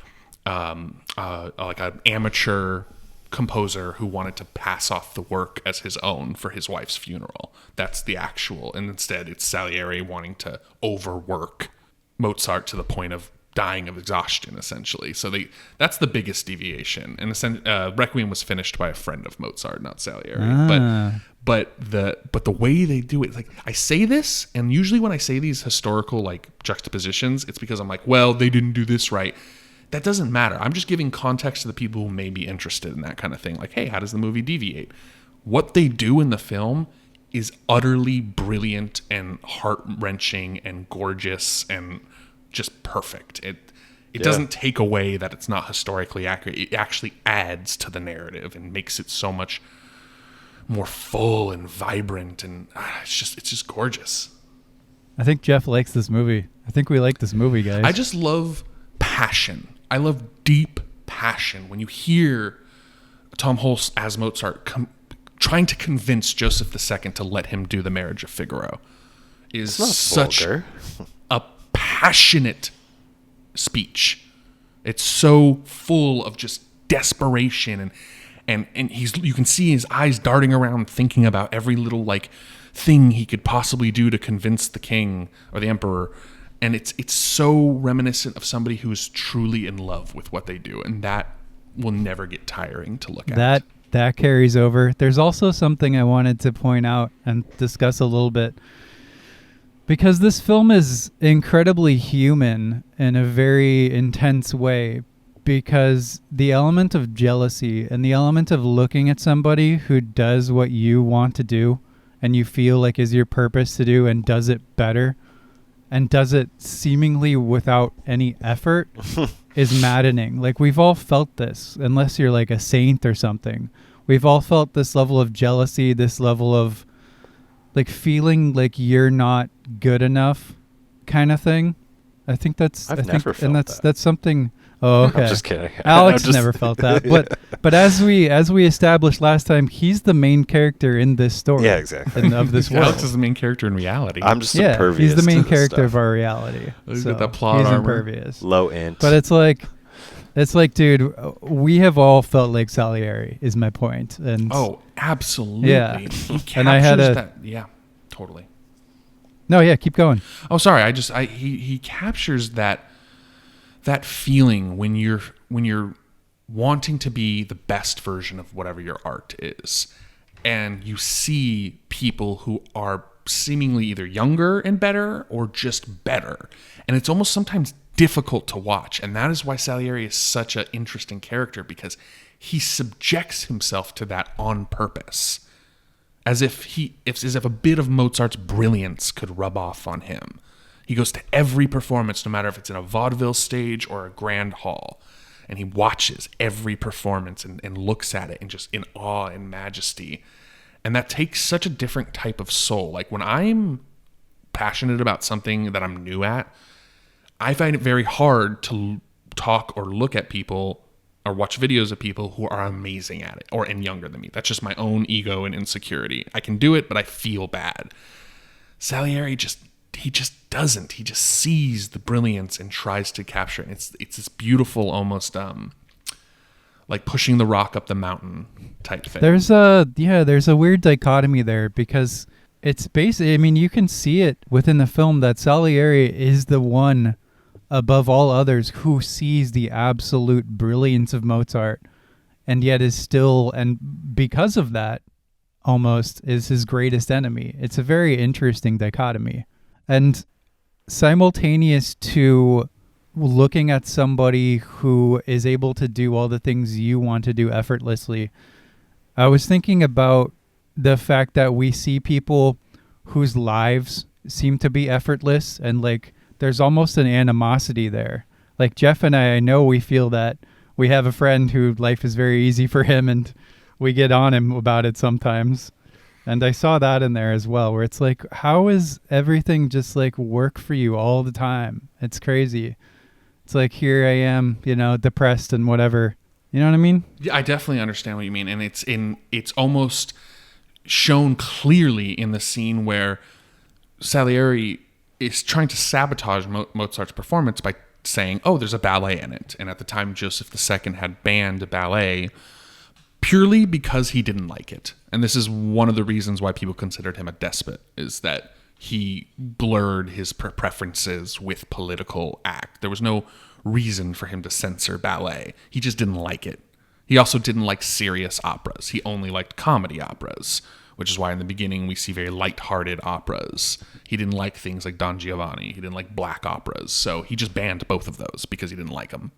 like an amateur composer who wanted to pass off the work as his own for his wife's funeral. That's the actual. And instead, it's Salieri wanting to overwork Mozart to the point of dying of exhaustion, essentially. So that's the biggest deviation. And Requiem was finished by a friend of Mozart, not Salieri. But the way they do it, like, I say this, and usually when I say these historical like juxtapositions, it's because I'm like, well, they didn't do this right. That doesn't matter. I'm just giving context to the people who may be interested in that kind of thing. Like, hey, how does the movie deviate? What they do in the film is utterly brilliant and heart-wrenching and gorgeous and just perfect. It doesn't take away that it's not historically accurate. It actually adds to the narrative and makes it so much more full and vibrant, and it's just gorgeous. I think Jeff likes this movie. I think we like this movie, guys. I just love passion. I love deep passion. When you hear Tom Hulce as Mozart trying to convince Joseph II to let him do The Marriage of Figaro is such a passionate speech. It's so full of just desperation, and you can see his eyes darting around thinking about every little like thing he could possibly do to convince the king or the emperor. And it's so reminiscent of somebody who's truly in love with what they do, and that will never get tiring to look at. That carries over. There's also something I wanted to point out and discuss a little bit, because this film is incredibly human in a very intense way, because the element of jealousy and the element of looking at somebody who does what you want to do and you feel like is your purpose to do and does it better and does it seemingly without any effort is maddening. Like, we've all felt this, unless you're like a saint or something. We've all felt this level of jealousy, this level of like feeling like you're not good enough kind of thing. I think that's never felt that. That's something. Oh, okay. I'm just kidding. Alex never felt that, but as we established last time, he's the main character in this story. Yeah, exactly. Of this world. Alex is the main character in reality. I'm just impervious. He's the main to character stuff. of our reality. He's So got that plot he's armor. impervious. Low int. But it's like, dude, we have all felt like Salieri. Is my point. And Oh, absolutely. Yeah. He captures And I had that. Yeah, totally. no, yeah, keep going. Oh, sorry. He captures that feeling when you're wanting to be the best version of whatever your art is, and you see people who are seemingly either younger and better or just better, and it's almost sometimes difficult to watch. And that is why Salieri is such an interesting character, because he subjects himself to that on purpose, as if a bit of Mozart's brilliance could rub off on him. He goes to every performance, no matter if it's in a vaudeville stage or a grand hall, and he watches every performance and looks at it and just in awe and majesty. And that takes such a different type of soul. Like, when I'm passionate about something that I'm new at, I find it very hard to talk or look at people or watch videos of people who are amazing at it and younger than me. That's just my own ego and insecurity. I can do it, but I feel bad. Salieri just doesn't. He just sees the brilliance and tries to capture it. It's this beautiful, almost like pushing the rock up the mountain type thing. There's a weird dichotomy there, because it's basically, I mean, you can see it within the film that Salieri is the one above all others who sees the absolute brilliance of Mozart, and yet is still, and because of that, almost is his greatest enemy. It's a very interesting dichotomy. And simultaneous to looking at somebody who is able to do all the things you want to do effortlessly. I was thinking about the fact that we see people whose lives seem to be effortless, and like there's almost an animosity there. Like Jeff and I know we feel that. We have a friend who life is very easy for him, and we get on him about it sometimes. And I saw that in there as well, where it's like, how is everything just like work for you all the time? It's crazy. It's like, here I am, depressed and whatever. You know what I mean? Yeah, I definitely understand what you mean. And it's almost shown clearly in the scene where Salieri is trying to sabotage Mozart's performance by saying, oh, there's a ballet in it. And at the time, Joseph II had banned ballet purely because he didn't like it. And this is one of the reasons why people considered him a despot, is that he blurred his preferences with political act. There was no reason for him to censor ballet. He just didn't like it. He also didn't like serious operas. He only liked comedy operas, which is why in the beginning we see very lighthearted operas. He didn't like things like Don Giovanni. He didn't like black operas. So he just banned both of those because he didn't like them.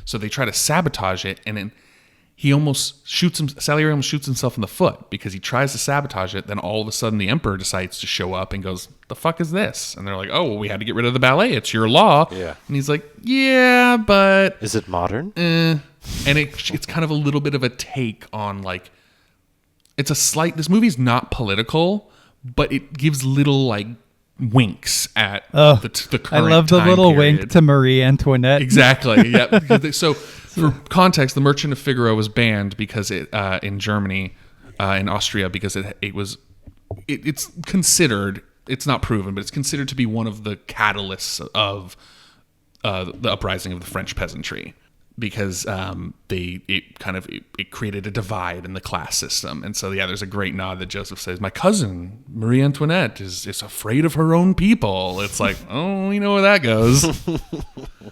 So they try to sabotage it, and then Salieri almost shoots himself in the foot because he tries to sabotage it. Then all of a sudden the emperor decides to show up and goes, the fuck is this? And they're like, oh, well, we had to get rid of the ballet. It's your law. Yeah. And he's like, yeah, but... Is it modern? And it's kind of a little bit of a take on like, this movie's not political, but it gives little like winks at the current I love the time little period. wink to Marie Antoinette. Exactly. Yeah. So for context, The Merchant of Figaro was banned because in Germany, in Austria, because it's considered, it's not proven, but it's considered to be one of the catalysts of the uprising of the French peasantry. Because it created a divide in the class system. And so, yeah, there's a great nod that Joseph says, my cousin, Marie Antoinette, is afraid of her own people. It's like, oh, you know where that goes.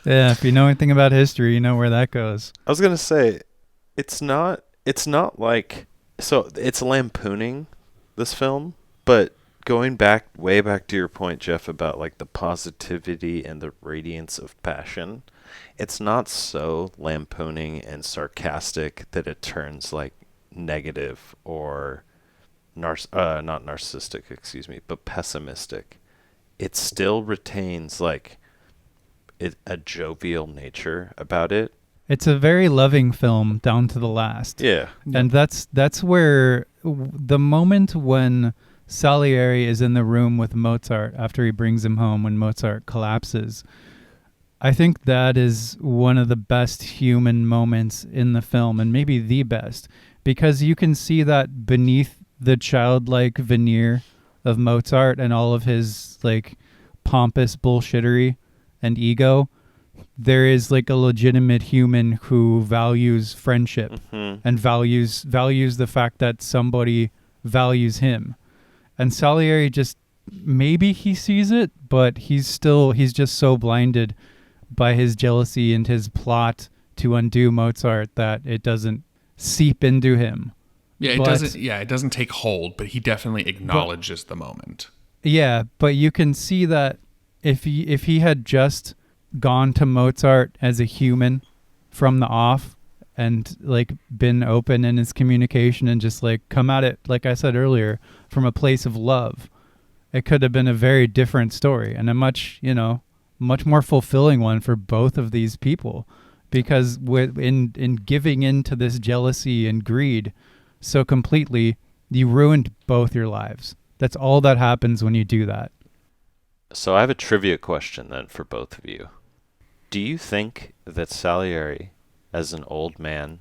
Yeah, if you know anything about history, you know where that goes. I was going to say, it's not like, so it's lampooning this film, but going way back to your point, Jeff, about like the positivity and the radiance of passion, it's not so lampooning and sarcastic that it turns like negative or not narcissistic, excuse me, but pessimistic. It still retains like a jovial nature about it. It's a very loving film down to the last. Yeah. And that's where the moment when Salieri is in the room with Mozart after he brings him home, when Mozart collapses, I think that is one of the best human moments in the film, and maybe the best, because you can see that beneath the childlike veneer of Mozart and all of his like pompous bullshittery and ego, there is like a legitimate human who values friendship and values the fact that somebody values him. And Salieri just, maybe he sees it, but he's just so blinded by his jealousy and his plot to undo Mozart that it doesn't seep into him. Yeah, it doesn't take hold, but he definitely acknowledges the moment. Yeah, but you can see that if he had just gone to Mozart as a human from the off and like been open in his communication and just like come at it, like I said earlier, from a place of love, it could have been a very different story and a much more fulfilling one for both of these people, because in giving in to this jealousy and greed so completely, you ruined both your lives. That's all that happens when you do that. So I have a trivia question then for both of you. Do you think that Salieri, as an old man,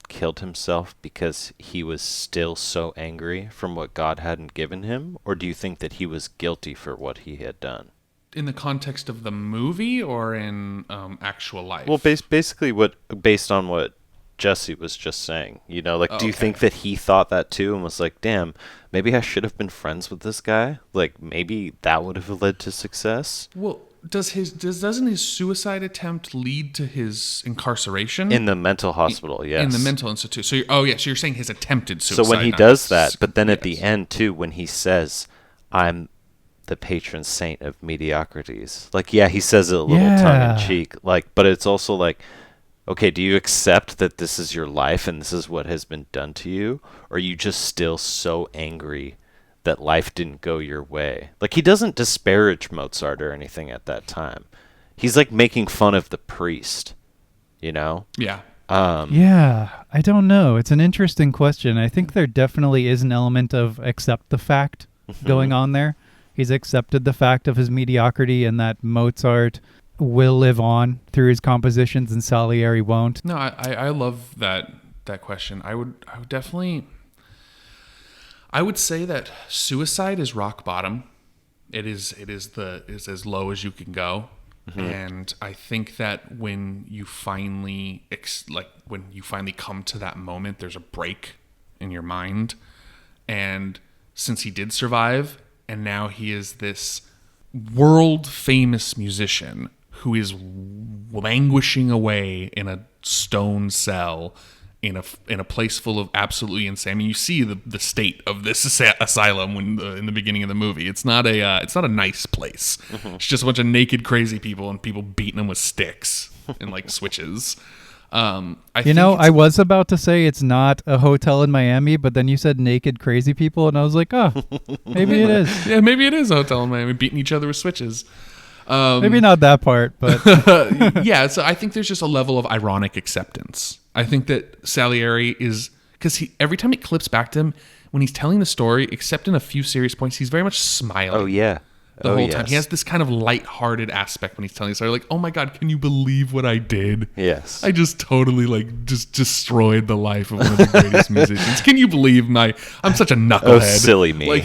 killed himself because he was still so angry from what God hadn't given him, or do you think that he was guilty for what he had done? In the context of the movie or in actual life? Well, basically based on what Jesse was just saying, do you think that he thought that too and was like, damn, maybe I should have been friends with this guy? Like, maybe that would have led to success? Well, doesn't his suicide attempt lead to his incarceration? In the mental hospital, yes. In the mental institute. So you're saying his attempted suicide. So when he does that, but then at the end too, when he says, I'm the patron saint of mediocrities. Like, yeah, he says it a little tongue in cheek, like, but it's also like, okay, do you accept that this is your life and this is what has been done to you? Or are you just still so angry that life didn't go your way? Like, he doesn't disparage Mozart or anything at that time. He's like making fun of the priest, you know? Yeah. Yeah, I don't know. It's an interesting question. I think there definitely is an element of accept the fact going on there. He's accepted the fact of his mediocrity and that Mozart will live on through his compositions and Salieri won't. No, I love that question. I would definitely, I would say that suicide is rock bottom. It is as low as you can go. And I think that when you finally come to that moment, there's a break in your mind. And since he did survive, and now he is this world famous musician who is languishing away in a stone cell in a place full of absolutely insane. I mean, you see the state of this asylum when in the beginning of the movie. It's not a nice place. It's just a bunch of naked crazy people and people beating them with sticks and like switches. I was about to say it's not a hotel in Miami, but then you said naked crazy people, and I was like, oh, maybe it is. Yeah, maybe it is a hotel in Miami beating each other with switches. Maybe not that part, but yeah. So I think there's just a level of ironic acceptance. I think that Salieri is, because every time it clips back to him when he's telling the story, except in a few serious points, he's very much smiling. Oh yeah. The whole time. He has this kind of lighthearted aspect when he's telling the story, like, oh my God, can you believe what I did? Yes. I just totally just destroyed the life of one of the greatest musicians. Can you believe I'm such a knucklehead. Oh, silly me. Like,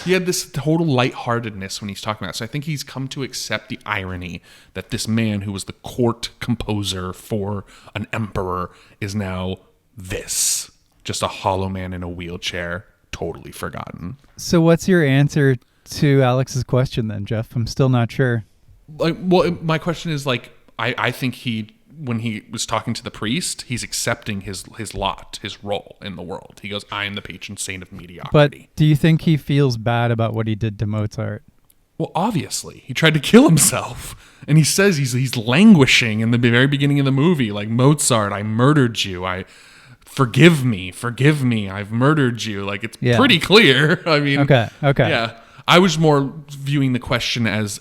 he had this total lightheartedness when he's talking about it. So I think he's come to accept the irony that this man who was the court composer for an emperor is now this. Just a hollow man in a wheelchair, totally forgotten. So what's your answer to Alex's question then, Jeff? I'm still not sure. My question is I think when he was talking to the priest, he's accepting his lot, his role in the world. He goes, I am the patron saint of mediocrity. But do you think he feels bad about what he did to Mozart? Well, obviously. He tried to kill himself. And he says he's languishing in the very beginning of the movie. Like, Mozart, I murdered you. Forgive me, I've murdered you. Like, it's pretty clear. I mean, okay. Yeah. I was more viewing the question as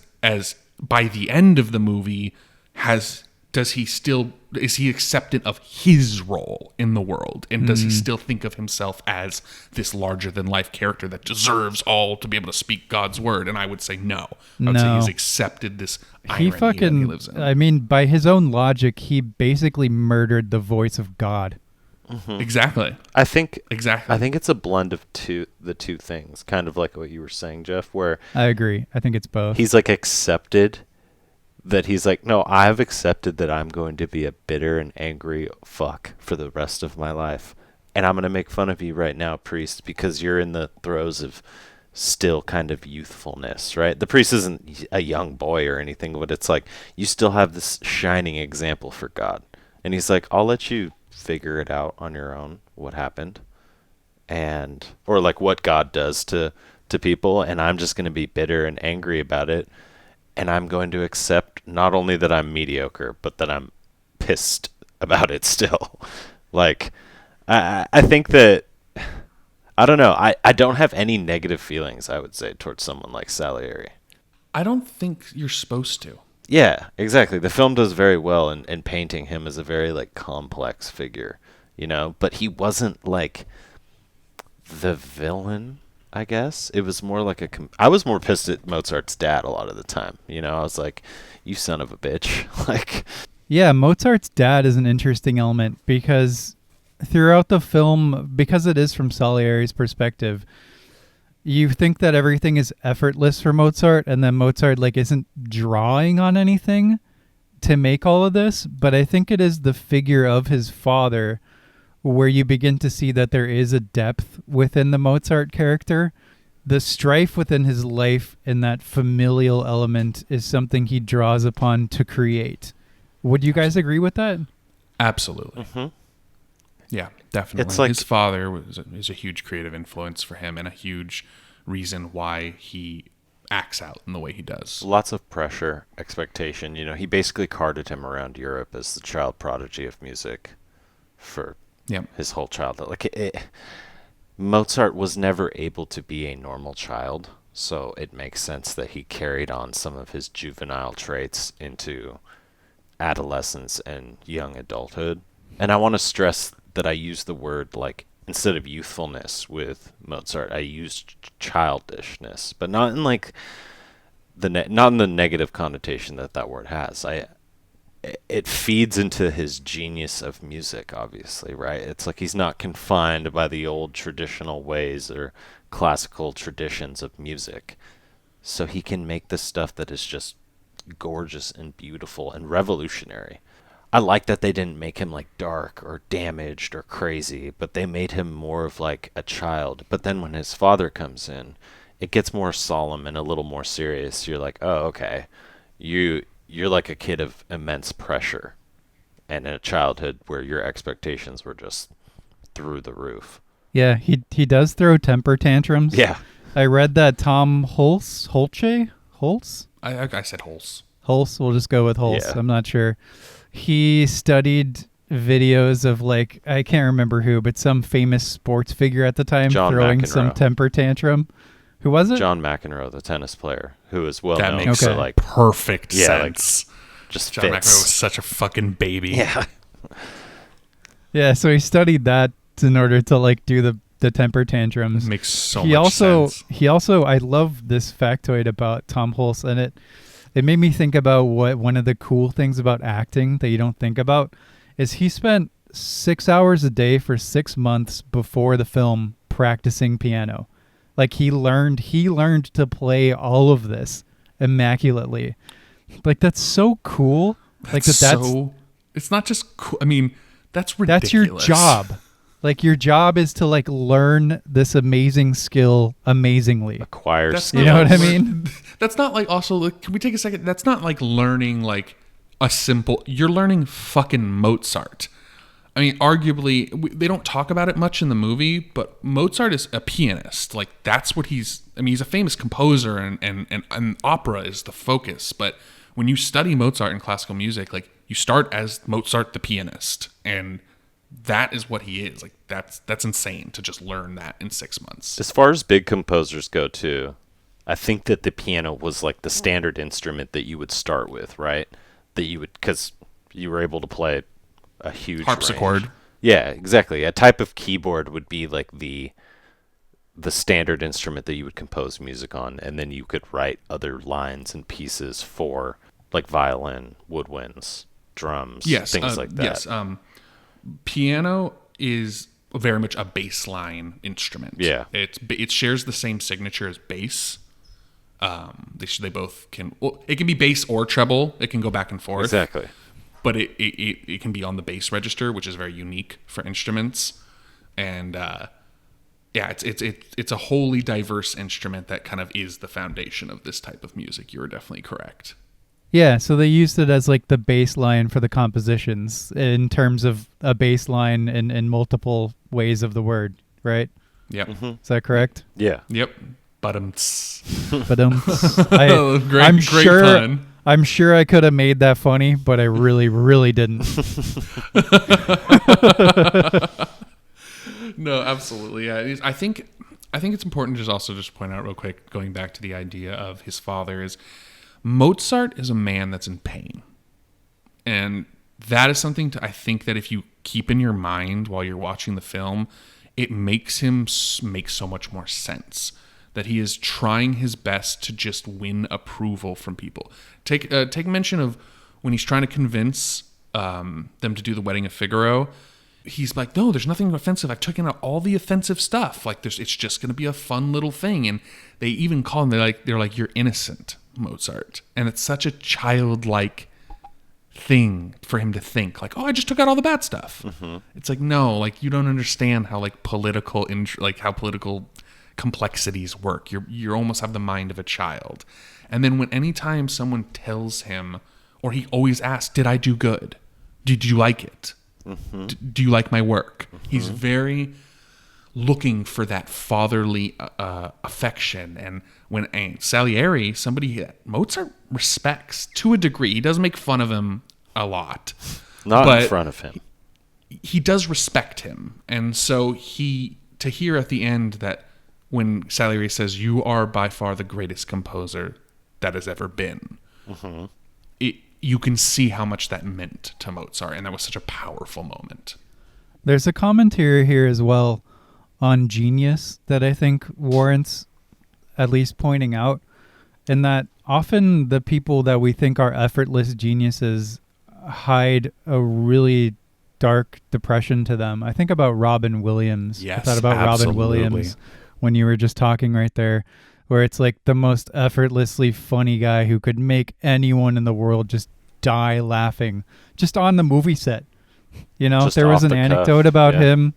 by the end of the movie, is he acceptant of his role in the world? And does he still think of himself as this larger than life character that deserves all to be able to speak God's word? And I would say no. I would say he's accepted this irony that he lives in. I mean, by his own logic, he basically murdered the voice of God. Mm-hmm. Exactly. I think it's a blend of the two things, kind of like what you were saying, Jeff, where I agree. I think it's both. He's like accepted that he's like, no, I've accepted that I'm going to be a bitter and angry fuck for the rest of my life. And I'm going to make fun of you right now, priest, because you're in the throes of still kind of youthfulness, right? The priest isn't a young boy or anything, but it's like you still have this shining example for God. And he's like, I'll let you figure it out on your own, what happened, or like what God does to people, and I'm just going to be bitter and angry about it, and I'm going to accept not only that I'm mediocre, but that I'm pissed about it still. Like, I think that, I don't know, I don't have any negative feelings, I would say, towards someone like Salieri. I don't think you're supposed to. Yeah, exactly. The film does very well in painting him as a very like complex figure, you know, but he wasn't like the villain, I guess. It was more like I was more pissed at Mozart's dad a lot of the time, you know. I was like, you son of a bitch. Like, yeah, Mozart's dad is an interesting element because throughout the film, because it is from Salieri's perspective, you think that everything is effortless for Mozart, and then Mozart like isn't drawing on anything to make all of this. But I think it is the figure of his father where you begin to see that there is a depth within the Mozart character. The strife within his life and that familial element is something he draws upon to create. Would you guys agree with that? Absolutely. Mm-hmm. Yeah, definitely. It's like, his father is a huge creative influence for him and a huge reason why he acts out in the way he does. Lots of pressure, expectation. He basically carted him around Europe as the child prodigy of music for his whole childhood. Mozart was never able to be a normal child, so it makes sense that he carried on some of his juvenile traits into adolescence and young adulthood. And I want to stress that I use the word, instead of youthfulness with Mozart, I used childishness, but not in not in the negative connotation that word has. It feeds into his genius of music, obviously, right? It's like he's not confined by the old traditional ways or classical traditions of music. So he can make this stuff that is just gorgeous and beautiful and revolutionary. I like that they didn't make him dark or damaged or crazy, but they made him more of a child. But then when his father comes in, it gets more solemn and a little more serious. You're like, oh, okay. You're like a kid of immense pressure and in a childhood where your expectations were just through the roof. Yeah, he does throw temper tantrums. Yeah. I read that Tom Hulse? I said Hulse. Hulse, we'll just go with Hulse. Yeah. I'm not sure. He studied videos of I can't remember who, but some famous sports figure at the time John throwing McEnroe. some temper tantrum. Who was it? John McEnroe, the tennis player, who is well That known makes for perfect sense. just John McEnroe was fits. such a fucking baby. Yeah. Yeah, so he studied that in order to do the temper tantrums. It makes so much sense. He also I love this factoid about Tom Hulse, and it made me think about what one of the cool things about acting that you don't think about is he spent 6 hours a day for 6 months before the film practicing piano. He learned to play all of this immaculately. That's so cool. It's not just cool. I mean, that's ridiculous. That's your job. Your job is to learn this amazing skill amazingly. Acquire skills. You know what I mean? That's not also can we take a second? That's not learning a simple. You're learning fucking Mozart. I mean, arguably, they don't talk about it much in the movie, but Mozart is a pianist. That's what he's. I mean, he's a famous composer, and opera is the focus. But when you study Mozart in classical music, you start as Mozart the pianist, and that is what he is. That's insane to just learn that in 6 months. As far as big composers go, too, I think that the piano was the standard instrument that you would start with, right? Because you were able to play a huge harpsichord. Range. Yeah, exactly. A type of keyboard would be the standard instrument that you would compose music on, and then you could write other lines and pieces for violin, woodwinds, drums, things like that. Yes. Piano is very much a bass line instrument. Yeah. It shares the same signature as bass. They both can. Well, it can be bass or treble. It can go back and forth. Exactly. But it can be on the bass register, which is very unique for instruments. And it's a wholly diverse instrument that kind of is the foundation of this type of music. You are definitely correct. Yeah, so they used it as the bass line for the compositions in terms of a bass line in multiple ways of the word, right? Yep. Mm-hmm. Is that correct? Yeah. Yep. But great pun. I'm sure I could have made that funny, but I really, really didn't. No, absolutely. Yeah, I think it's important to just point out real quick, going back to the idea of his father, is Mozart is a man that's in pain. And that is something I think that if you keep in your mind while you're watching the film, it makes him make so much more sense. That he is trying his best to just win approval from people. Take mention of when he's trying to convince them to do the Wedding of Figaro. He's like, no, there's nothing offensive. I've taken out all the offensive stuff. It's just going to be a fun little thing. And they even call him. They're like, you're innocent, Mozart. And it's such a childlike thing for him to think I just took out all the bad stuff. Mm-hmm. It's no, you don't understand how political complexities work. You almost have the mind of a child. And then anytime someone tells him, or he always asks, did I do good? Did you like it? Mm-hmm. Do you like my work? Mm-hmm. He's very looking for that fatherly affection. And when Salieri, somebody that Mozart respects to a degree, he does make fun of him a lot. Not in front of him. He does respect him. And so to hear at the end that when Salieri says, "You are by far the greatest composer that has ever been," you can see how much that meant to Mozart. And that was such a powerful moment. There's a commentary here as well on genius that I think warrants at least pointing out, in that often the people that we think are effortless geniuses hide a really dark depression to them. I think about Robin Williams. Yes, I thought about absolutely. Robin Williams when you were just talking right there, where it's like the most effortlessly funny guy who could make anyone in the world just die laughing just on the movie set. You know, Just there was off an the anecdote cuff, about yeah. him.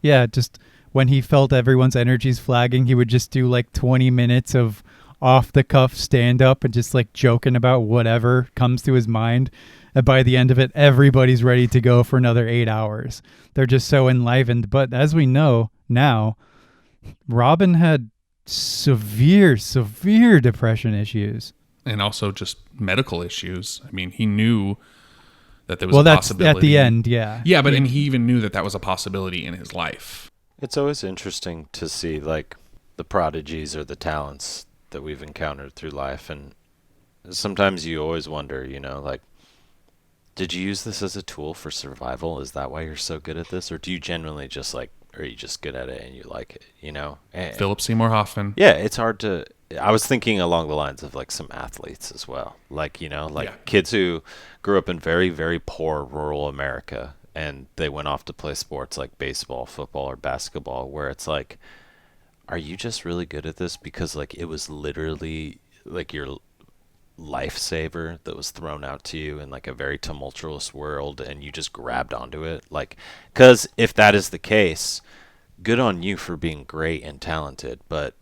Yeah, just when he felt everyone's energies flagging, he would just do like 20 minutes of off the cuff stand up and just like joking about whatever comes to his mind. And by the end of it, everybody's ready to go for another 8 hours. They're just so enlivened. But as we know now, Robin had severe depression issues. And also just medical issues. I mean, he knew that there was Well, a that's possibility. at the end, yeah. Yeah, but and he even knew that was a possibility in his life. It's always interesting to see like the prodigies or the talents that we've encountered through life, and sometimes you always wonder, you know, like, did you use this as a tool for survival? Is that why you're so good at this? Or do you genuinely just like, are you just good at it and you like it, you know? Philip Seymour Hoffman. Yeah, it's hard to... I was thinking along the lines of like some athletes as well. Like, you know, like kids who grew up in very, very poor rural America and they went off to play sports like baseball, football, or basketball, where it's like, are you just really good at this because like it was literally like your lifesaver that was thrown out to you in like a very tumultuous world and you just grabbed onto it? Like, because if that is the case, good on you for being great and talented, but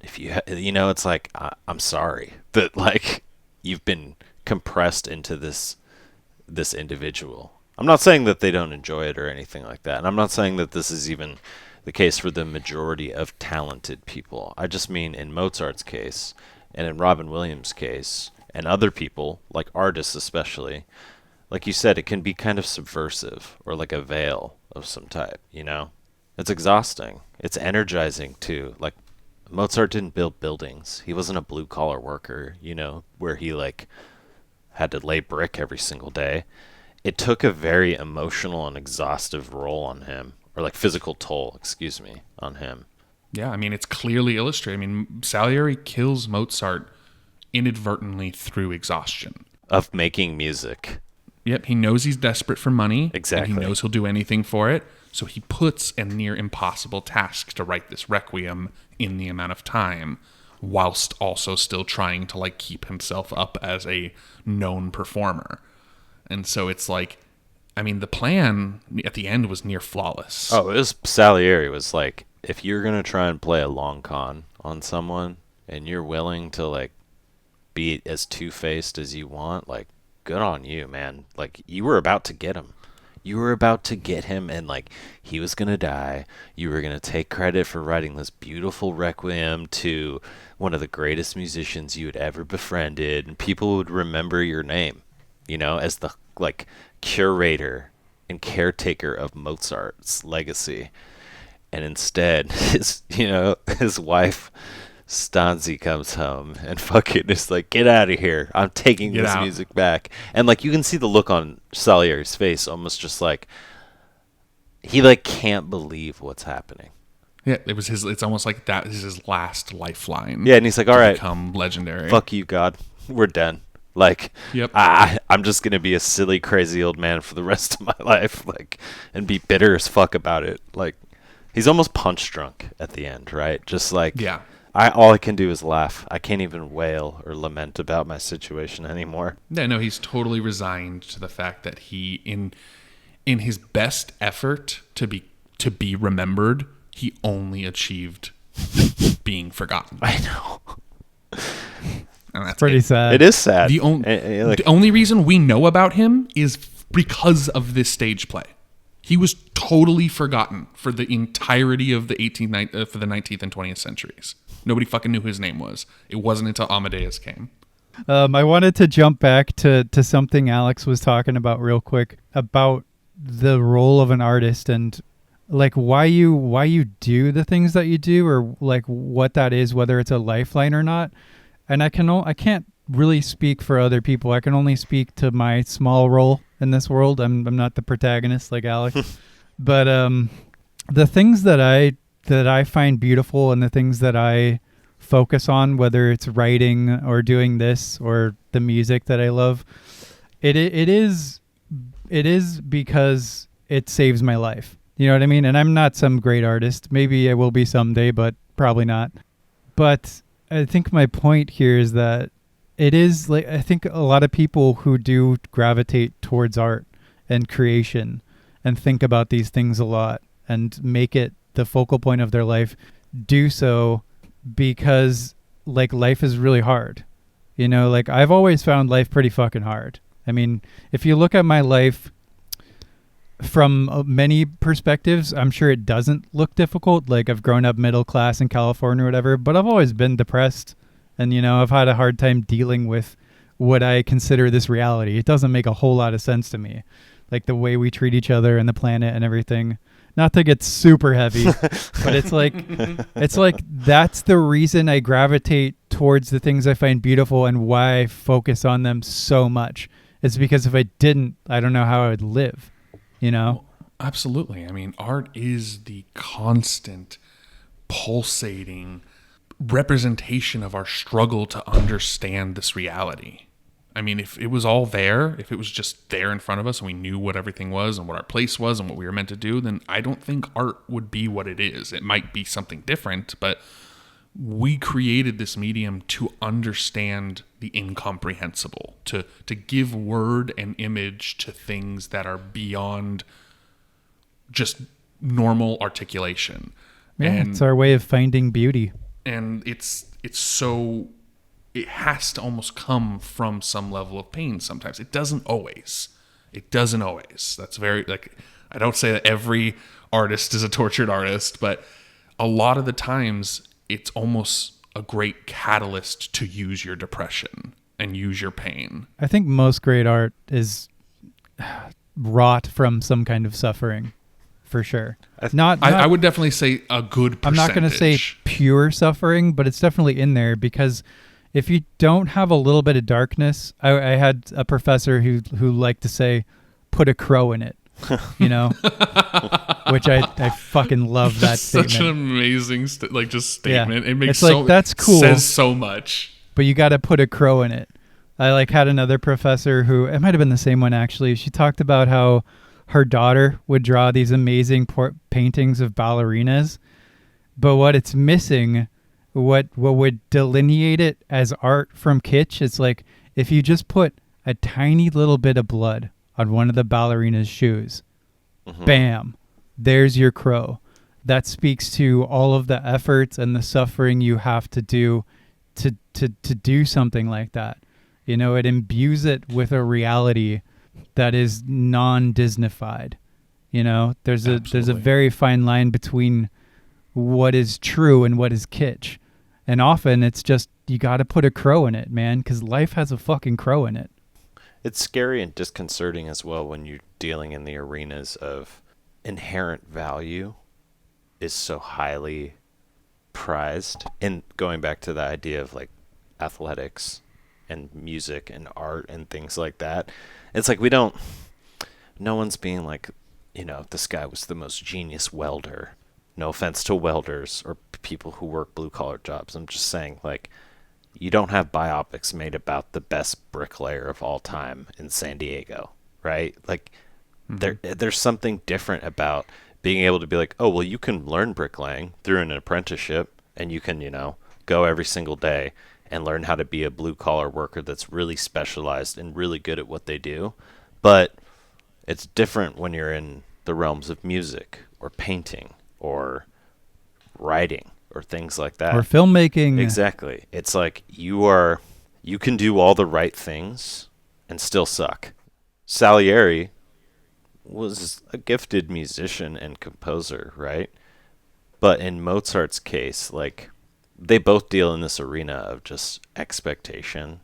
if you know, it's like, I'm sorry that like you've been compressed into this individual. I'm not saying that they don't enjoy it or anything like that, and I'm not saying that this is even the case for the majority of talented people. I just mean in Mozart's case and in Robin Williams' case and other people, like artists especially, like you said, it can be kind of subversive or like a veil of some type, you know? It's exhausting. It's energizing too. Like, Mozart didn't build buildings. He wasn't a blue-collar worker, you know, where he like had to lay brick every single day. It took a very emotional and exhaustive role on him, or like physical toll, excuse me, on him. Yeah, I mean, it's clearly illustrated. I mean, Salieri kills Mozart inadvertently through exhaustion. Of making music. Yep, he knows he's desperate for money. Exactly. And he knows he'll do anything for it. So he puts a near impossible task to write this requiem in the amount of time, whilst also still trying to like keep himself up as a known performer. And so it's like, I mean, the plan at the end was near flawless. Oh, it was Salieri was like, if you're going to try and play a long con on someone and you're willing to like be as two-faced as you want, like, good on you, man. Like, you were about to get him. You were about to get him, and like he was gonna die. You were gonna take credit for writing this beautiful requiem to one of the greatest musicians you had ever befriended, and people would remember your name, you know, as the like curator and caretaker of Mozart's legacy. And instead, his wife Stanzi comes home and fucking is like, get out of here. I'm taking this music back. And like you can see the look on Salieri's face, almost just like he like can't believe what's happening. Yeah, it's almost like that is his last lifeline. Yeah, and he's like, all right, become legendary. Fuck you, God. We're done. Like, yep. I'm just gonna be a silly, crazy old man for the rest of my life, like, and be bitter as fuck about it. Like, he's almost punch drunk at the end, right? Just like, yeah. All I can do is laugh. I can't even wail or lament about my situation anymore. Yeah, no, he's totally resigned to the fact that he, in his best effort to be remembered, he only achieved being forgotten. I know. And that's pretty sad. It is sad. The only reason we know about him is because of this stage play. He was totally forgotten for the entirety of the 19th and 20th centuries. Nobody fucking knew who his name was. It wasn't until Amadeus came. I wanted to jump back to something Alex was talking about real quick about the role of an artist and like why you do the things that you do, or like what that is, whether it's a lifeline or not. And I can't really speak for other people. I can only speak to my small role in this world. I'm not the protagonist like Alex. But the things that I find beautiful and the things that I focus on, whether it's writing or doing this or the music that I love, it is because it saves my life. You know what I mean? And I'm not some great artist. Maybe I will be someday, but probably not. But I think my point here is that it is like, I think a lot of people who do gravitate towards art and creation and think about these things a lot and make it the focal point of their life do so because like life is really hard. You know, like I've always found life pretty fucking hard. I mean, if you look at my life from many perspectives, I'm sure it doesn't look difficult. Like I've grown up middle class in California or whatever, but I've always been depressed. And, you know, I've had a hard time dealing with what I consider this reality. It doesn't make a whole lot of sense to me. Like the way we treat each other and the planet and everything. Not to get super heavy, but it's like that's the reason I gravitate towards the things I find beautiful and why I focus on them so much. It's because if I didn't, I don't know how I would live, you know? Well, absolutely. I mean, art is the constant pulsating representation of our struggle to understand this reality. I mean, if it was all there, if it was just there in front of us and we knew what everything was and what our place was and what we were meant to do, then I don't think art would be what it is. It might be something different, but we created this medium to understand the incomprehensible, to give word and image to things that are beyond just normal articulation. Yeah, and it's our way of finding beauty. And it's so, it has to almost come from some level of pain sometimes. It doesn't always. That's very, like, I don't say that every artist is a tortured artist, but a lot of the times it's almost a great catalyst to use your depression and use your pain. I think most great art is wrought from some kind of suffering, for sure. I would definitely say a good percentage. I'm not going to say pure suffering, but it's definitely in there because if you don't have a little bit of darkness, I had a professor who liked to say, put a crow in it, you know, which I fucking love that statement. Such an amazing statement. Yeah. It makes it's like, that's cool. Says so much. But you got to put a crow in it. I like had another professor who, it might have been the same one actually. She talked about how her daughter would draw these amazing paintings of ballerinas, but what it's missing, what would delineate it as art from kitsch, it's like if you just put a tiny little bit of blood on one of the ballerina's shoes, bam, there's your crow. That speaks to all of the efforts and the suffering you have to do to do something like that. You know, it imbues it with a reality that is non-Disneyfied. You know, there's a very fine line between what is true and what is kitsch. And often it's just, you got to put a crow in it, man, because life has a fucking crow in it. It's scary and disconcerting as well when you're dealing in the arenas of inherent value is so highly prized. And going back to the idea of like athletics and music and art and things like that, it's like no one's being like, you know, this guy was the most genius welder. No offense to welders or people who work blue-collar jobs. I'm just saying, like, you don't have biopics made about the best bricklayer of all time in San Diego, right? Like, there's something different about being able to be like, oh, well, you can learn bricklaying through an apprenticeship, and you can, you know, go every single day and learn how to be a blue-collar worker that's really specialized and really good at what they do. But it's different when you're in the realms of music or painting or writing or things like that. Or filmmaking. Exactly. It's like you can do all the right things and still suck. Salieri was a gifted musician and composer, right? But in Mozart's case, like, they both deal in this arena of just expectation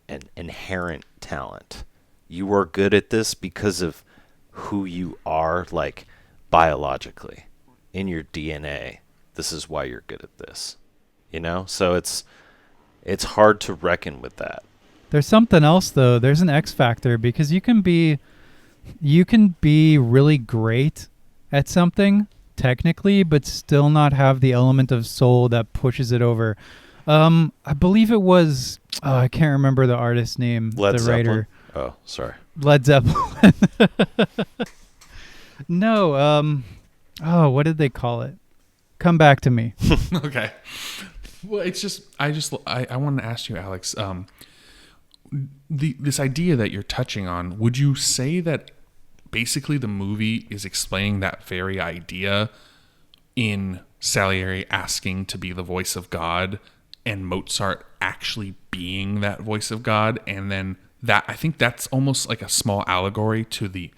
and inherent talent. You are good at this because of who you are, like, biologically, in your DNA. This is why you're good at this. You know? So it's hard to reckon with that. There's something else though. There's an X factor, because you can be really great at something technically, but still not have the element of soul that pushes it over. I believe it was I can't remember the artist's name, Led the Zeppelin? writer. Oh, sorry. Led Zeppelin. No, what did they call it? Come back to me. Okay. Well, it's just I wanted to ask you, Alex, this idea that you're touching on, would you say that basically the movie is explaining that very idea in Salieri asking to be the voice of God and Mozart actually being that voice of God? And then that, I think that's almost like a small allegory to the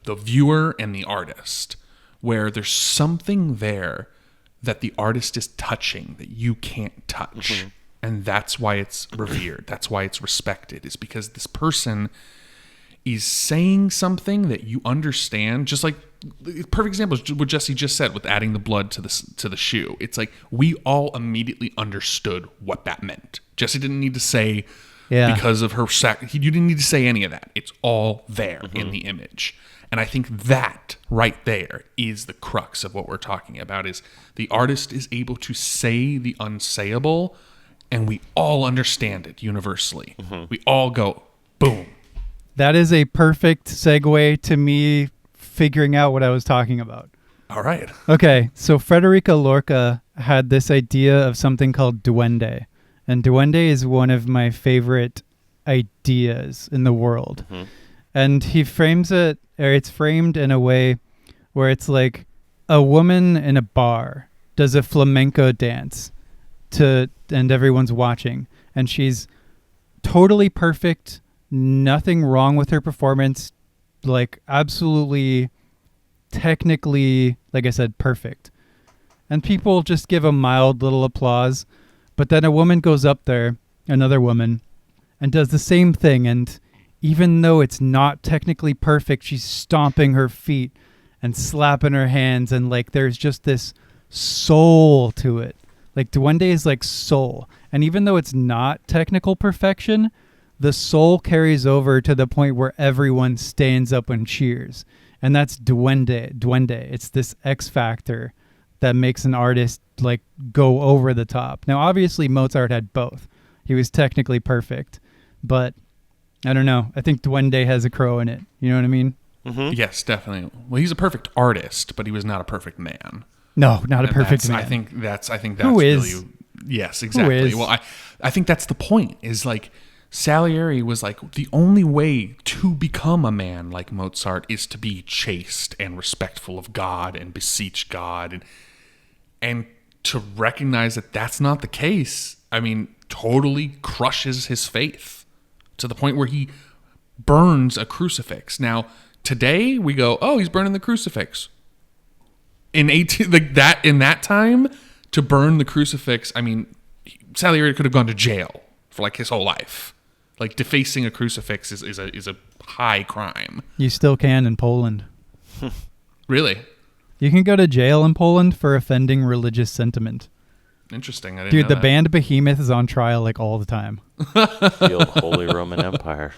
viewer and the artist, where there's something there that the artist is touching that you can't touch. Mm-hmm. And that's why it's revered. That's why it's respected, is because this person is saying something that you understand. Just like, perfect example is what Jesse just said with adding the blood to the shoe. It's like we all immediately understood what that meant. Jesse didn't need to say because of her you didn't need to say any of that. It's all there in the image. And I think that right there is the crux of what we're talking about, is the artist is able to say the unsayable, and we all understand it universally. We all go, boom. That is a perfect segue to me figuring out what I was talking about. All right. Okay, so Frederica Lorca had this idea of something called duende. And duende is one of my favorite ideas in the world. And he frames it, or it's framed in a way where it's like a woman in a bar does a flamenco dance and everyone's watching, and she's totally perfect, nothing wrong with her performance, like absolutely technically, like I said, perfect. And people just give a mild little applause, but then a woman goes up there, another woman, and does the same thing, and even though it's not technically perfect, she's stomping her feet and slapping her hands, and like there's just this soul to it. Like duende is like soul. And even though it's not technical perfection, the soul carries over to the point where everyone stands up and cheers. And that's duende. It's this X factor that makes an artist like go over the top. Now, obviously Mozart had both. He was technically perfect, but I don't know. I think duende has a crow in it. You know what I mean? Yes, definitely. Well, he's a perfect artist, but he was not a perfect man. No, not a perfect man. I think that's Who is? really, yes, exactly. Who is? Well, I think that's the point, is like Salieri was like, the only way to become a man like Mozart is to be chaste and respectful of God and beseech God, and to recognize that that's not the case. I mean, totally crushes his faith to the point where he burns a crucifix. Now, today we go, oh, he's burning the crucifix. In that time, to burn the crucifix, I mean, Salieri could have gone to jail for like his whole life. Like, defacing a crucifix is a high crime. You still can in Poland. Really? You can go to jail in Poland for offending religious sentiment. Interesting. I didn't Dude, know the that. band Behemoth is on trial like all the time. The old Holy Roman Empire.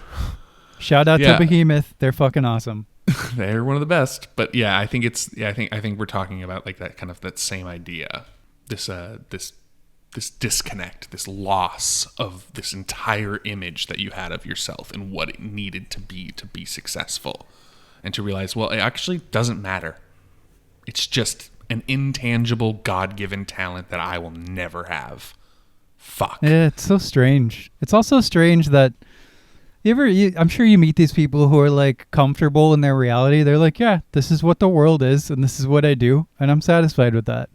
Shout out to Behemoth. They're fucking awesome. They're one of the best. But yeah, I think we're talking about like that kind of that same idea. This disconnect, this loss of this entire image that you had of yourself and what it needed to be successful. And to realize, well, it actually doesn't matter. It's just an intangible God-given talent that I will never have. Fuck. Yeah, it's so strange. It's also strange that I'm sure you meet these people who are like comfortable in their reality. They're like, yeah, this is what the world is, and this is what I do, and I'm satisfied with that.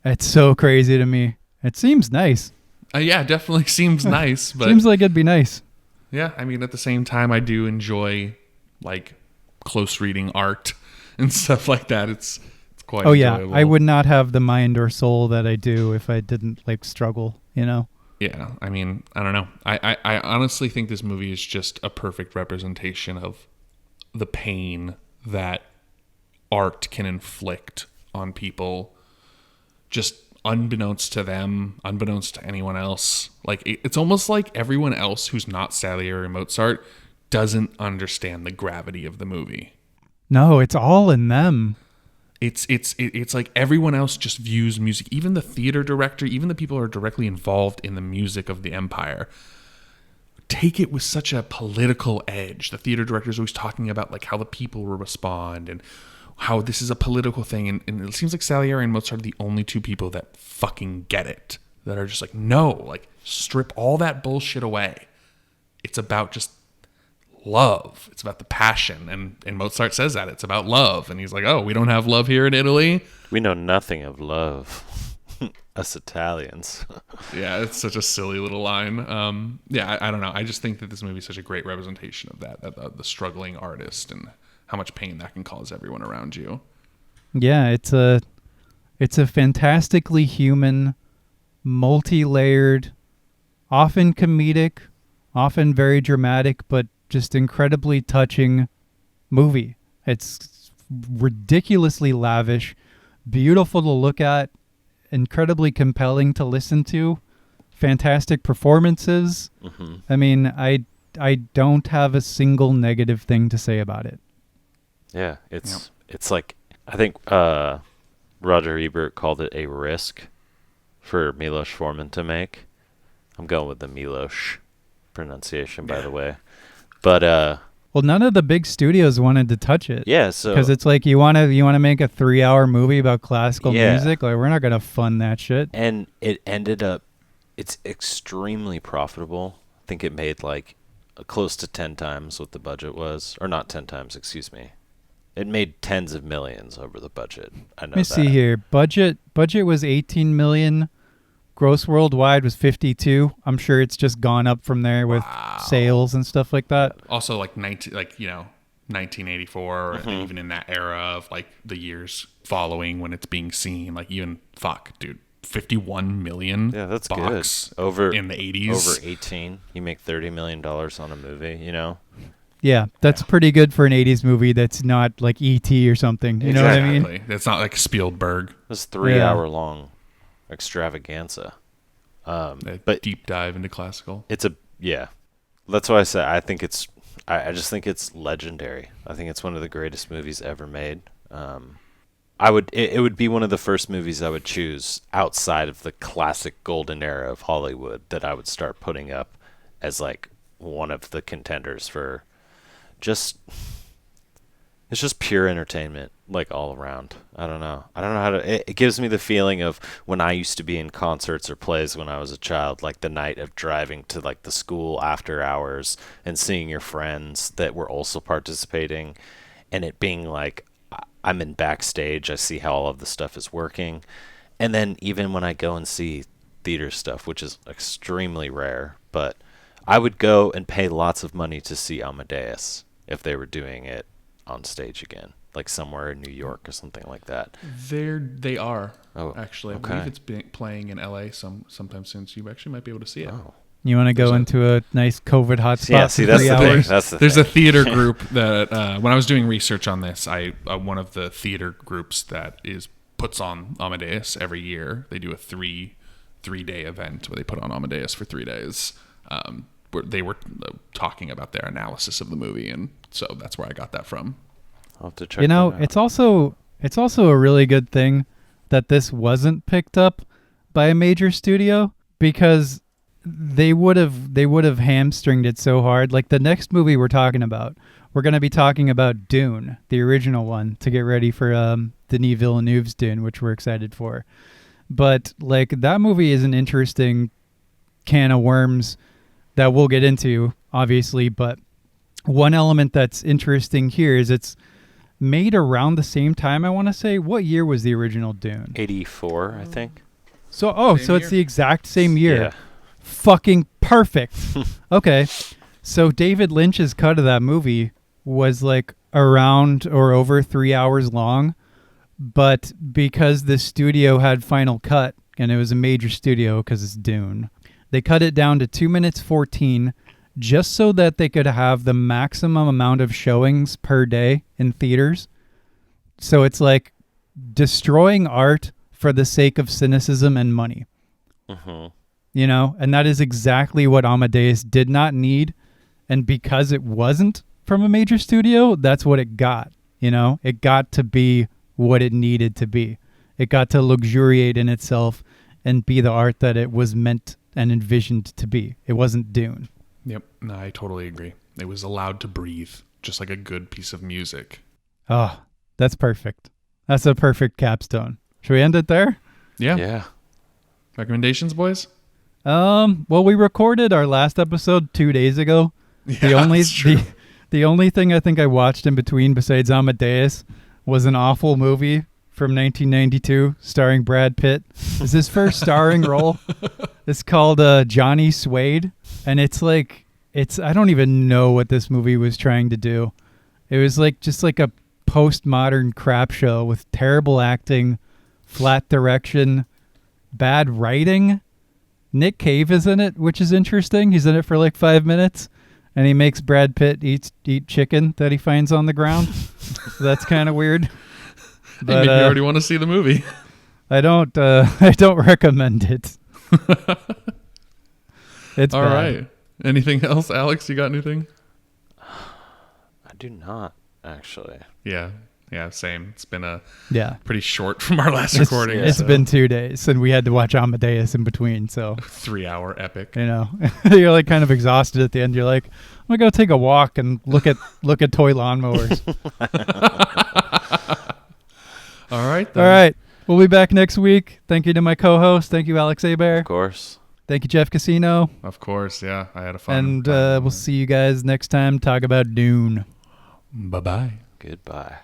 It's so crazy to me. It seems nice. Yeah, it definitely seems nice. But seems like it'd be nice. Yeah, I mean, at the same time, I do enjoy like close reading art and stuff like that. It's quite enjoyable. I would not have the mind or soul that I do if I didn't like struggle, you know? Yeah, I mean, I don't know. I honestly think this movie is just a perfect representation of the pain that art can inflict on people, just unbeknownst to them, unbeknownst to anyone else. Like, it's almost like everyone else who's not Salieri or Mozart doesn't understand the gravity of the movie. No, it's all in them. It's like everyone else just views music, even the theater director, even the people who are directly involved in the music of the empire, take it with such a political edge. The theater director is always talking about like how the people will respond and how this is a political thing. And it seems like Salieri and Mozart are the only two people that fucking get it, that are just like, no, like strip all that bullshit away. It's about just love. It's about the passion. And Mozart says that it's about love. And he's like, oh, we don't have love here in Italy. We know nothing of love. Us Italians. Yeah, it's such a silly little line. I don't know. I just think that this movie is such a great representation of that, the struggling artist and how much pain that can cause everyone around you. Yeah, it's a fantastically human, multi-layered, often comedic, often very dramatic, but just incredibly touching movie. It's ridiculously lavish, beautiful to look at, incredibly compelling to listen to, fantastic performances. Mm-hmm. I mean, I don't have a single negative thing to say about it. Yeah, it's like, I think Roger Ebert called it a risk for Milos Forman to make. I'm going with the Milos pronunciation, by the way. But well, none of the big studios wanted to touch it. Yeah, so because it's like you want to make a 3-hour movie about classical music. Like, we're not gonna fund that shit. And it ended up, it's extremely profitable. I think it made like close to 10 times what the budget was, or not 10 times, excuse me. It made tens of millions over the budget. I know. Let me see here. Budget was 18 million. Gross worldwide was 52. I'm sure it's just gone up from there with sales and stuff like that. Also, like 1984, Mm-hmm. and even in that era of like the years following when it's being seen, like even 51 million. Yeah, that's bucks good. Over in the 80s. Over 18, you make $30 million on a movie. You know. Yeah, that's pretty good for an 80s movie that's not like E.T. or something. You know what I mean? It's not like Spielberg. It's 3-hour long extravaganza. But deep dive into classical. It's that's why I say I think it's I just think it's legendary. I think it's one of the greatest movies ever made. It would be one of the first movies I would choose outside of the classic golden era of Hollywood that I would start putting up as like one of the contenders for it's just pure entertainment, like all around. I don't know how to. It gives me the feeling of when I used to be in concerts or plays when I was a child, like the night of driving to like the school after hours and seeing your friends that were also participating, and it being like I'm in backstage. I see how all of the stuff is working, and then even when I go and see theater stuff, which is extremely rare, but I would go and pay lots of money to see Amadeus if they were doing it on stage again, like somewhere in New York or something like that. They are. Oh, actually, okay. I believe it's playing in LA sometime soon, so you actually might be able to see it. Oh. You want to go into a nice COVID hotspot? Yeah, see, that's the thing. There's a theater group that when I was doing research on this, one of the theater groups that puts on Amadeus every year. They do a three-day event where they put on Amadeus for 3 days. Where they were talking about their analysis of the movie, and so that's where I got that from. I'll have to check. That out. it's also a really good thing that this wasn't picked up by a major studio, because they would have hamstringed it so hard. Like the next movie we're going to be talking about Dune, the original one, to get ready for Denis Villeneuve's Dune, which we're excited for. But like that movie is an interesting can of worms that we'll get into, obviously, but one element that's interesting here is it's made around the same time, I want to say. What year was the original Dune? 84, I think. So it's the exact same year. Yeah. Fucking perfect. Okay. So David Lynch's cut of that movie was like around or over 3 hours long, but because the studio had Final Cut, and it was a major studio because it's Dune, they cut it down to 2 minutes 14 just so that they could have the maximum amount of showings per day in theaters. So it's like destroying art for the sake of cynicism and money. You know, and that is exactly what Amadeus did not need. And because it wasn't from a major studio, that's what it got. You know, it got to be what it needed to be. It got to luxuriate in itself and be the art that it was meant and envisioned to be. It wasn't Dune. Yep. No, I totally agree. It was allowed to breathe, just like a good piece of music. Oh, that's perfect. That's a perfect capstone. Should we end it there? Yeah. Yeah. Recommendations, boys? Well, we recorded our last episode 2 days ago. Yeah, that's true. The only thing I think I watched in between besides Amadeus was an awful movie from 1992 starring Brad Pitt. It's his first starring role. It's called Johnny Suede, and it's I don't even know what this movie was trying to do. It was like just like a postmodern crap show with terrible acting, flat direction, bad writing. Nick Cave is in it, which is interesting. He's in it for like 5 minutes, and he makes Brad Pitt eat chicken that he finds on the ground. So that's kind of weird. But, you already want to see the movie. I don't recommend it. It's all bad. right. Anything else, Alex? You got anything? I do not, actually. Yeah, same. It's been pretty short from our last recording. It's been 2 days, and we had to watch Amadeus in between. So 3-hour epic. You know, you're like kind of exhausted at the end. You're like, I'm gonna go take a walk and look at toy lawnmowers. All right. Then. All right. We'll be back next week. Thank you to my co-host. Thank you, Alex Abear. Of course. Thank you, Jeff Casino. Of course. Yeah, I had a fun. And we'll see you guys next time. Talk about Dune. Bye-bye. Goodbye.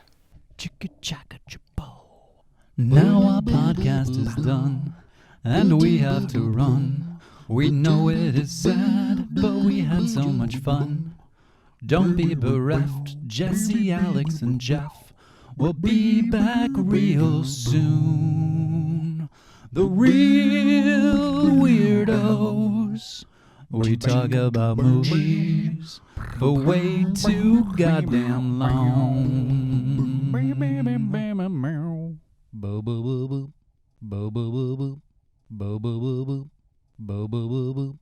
Now our podcast is done, and we have to run. We know it is sad, but we had so much fun. Don't be bereft, Jesse, Alex, and Jeff. We'll be back real soon. The Reel Weirdos. We talk about movies for way too goddamn long. Bo bo bo bo bo bo bo bo bo bo bo bo bo bo bo bo.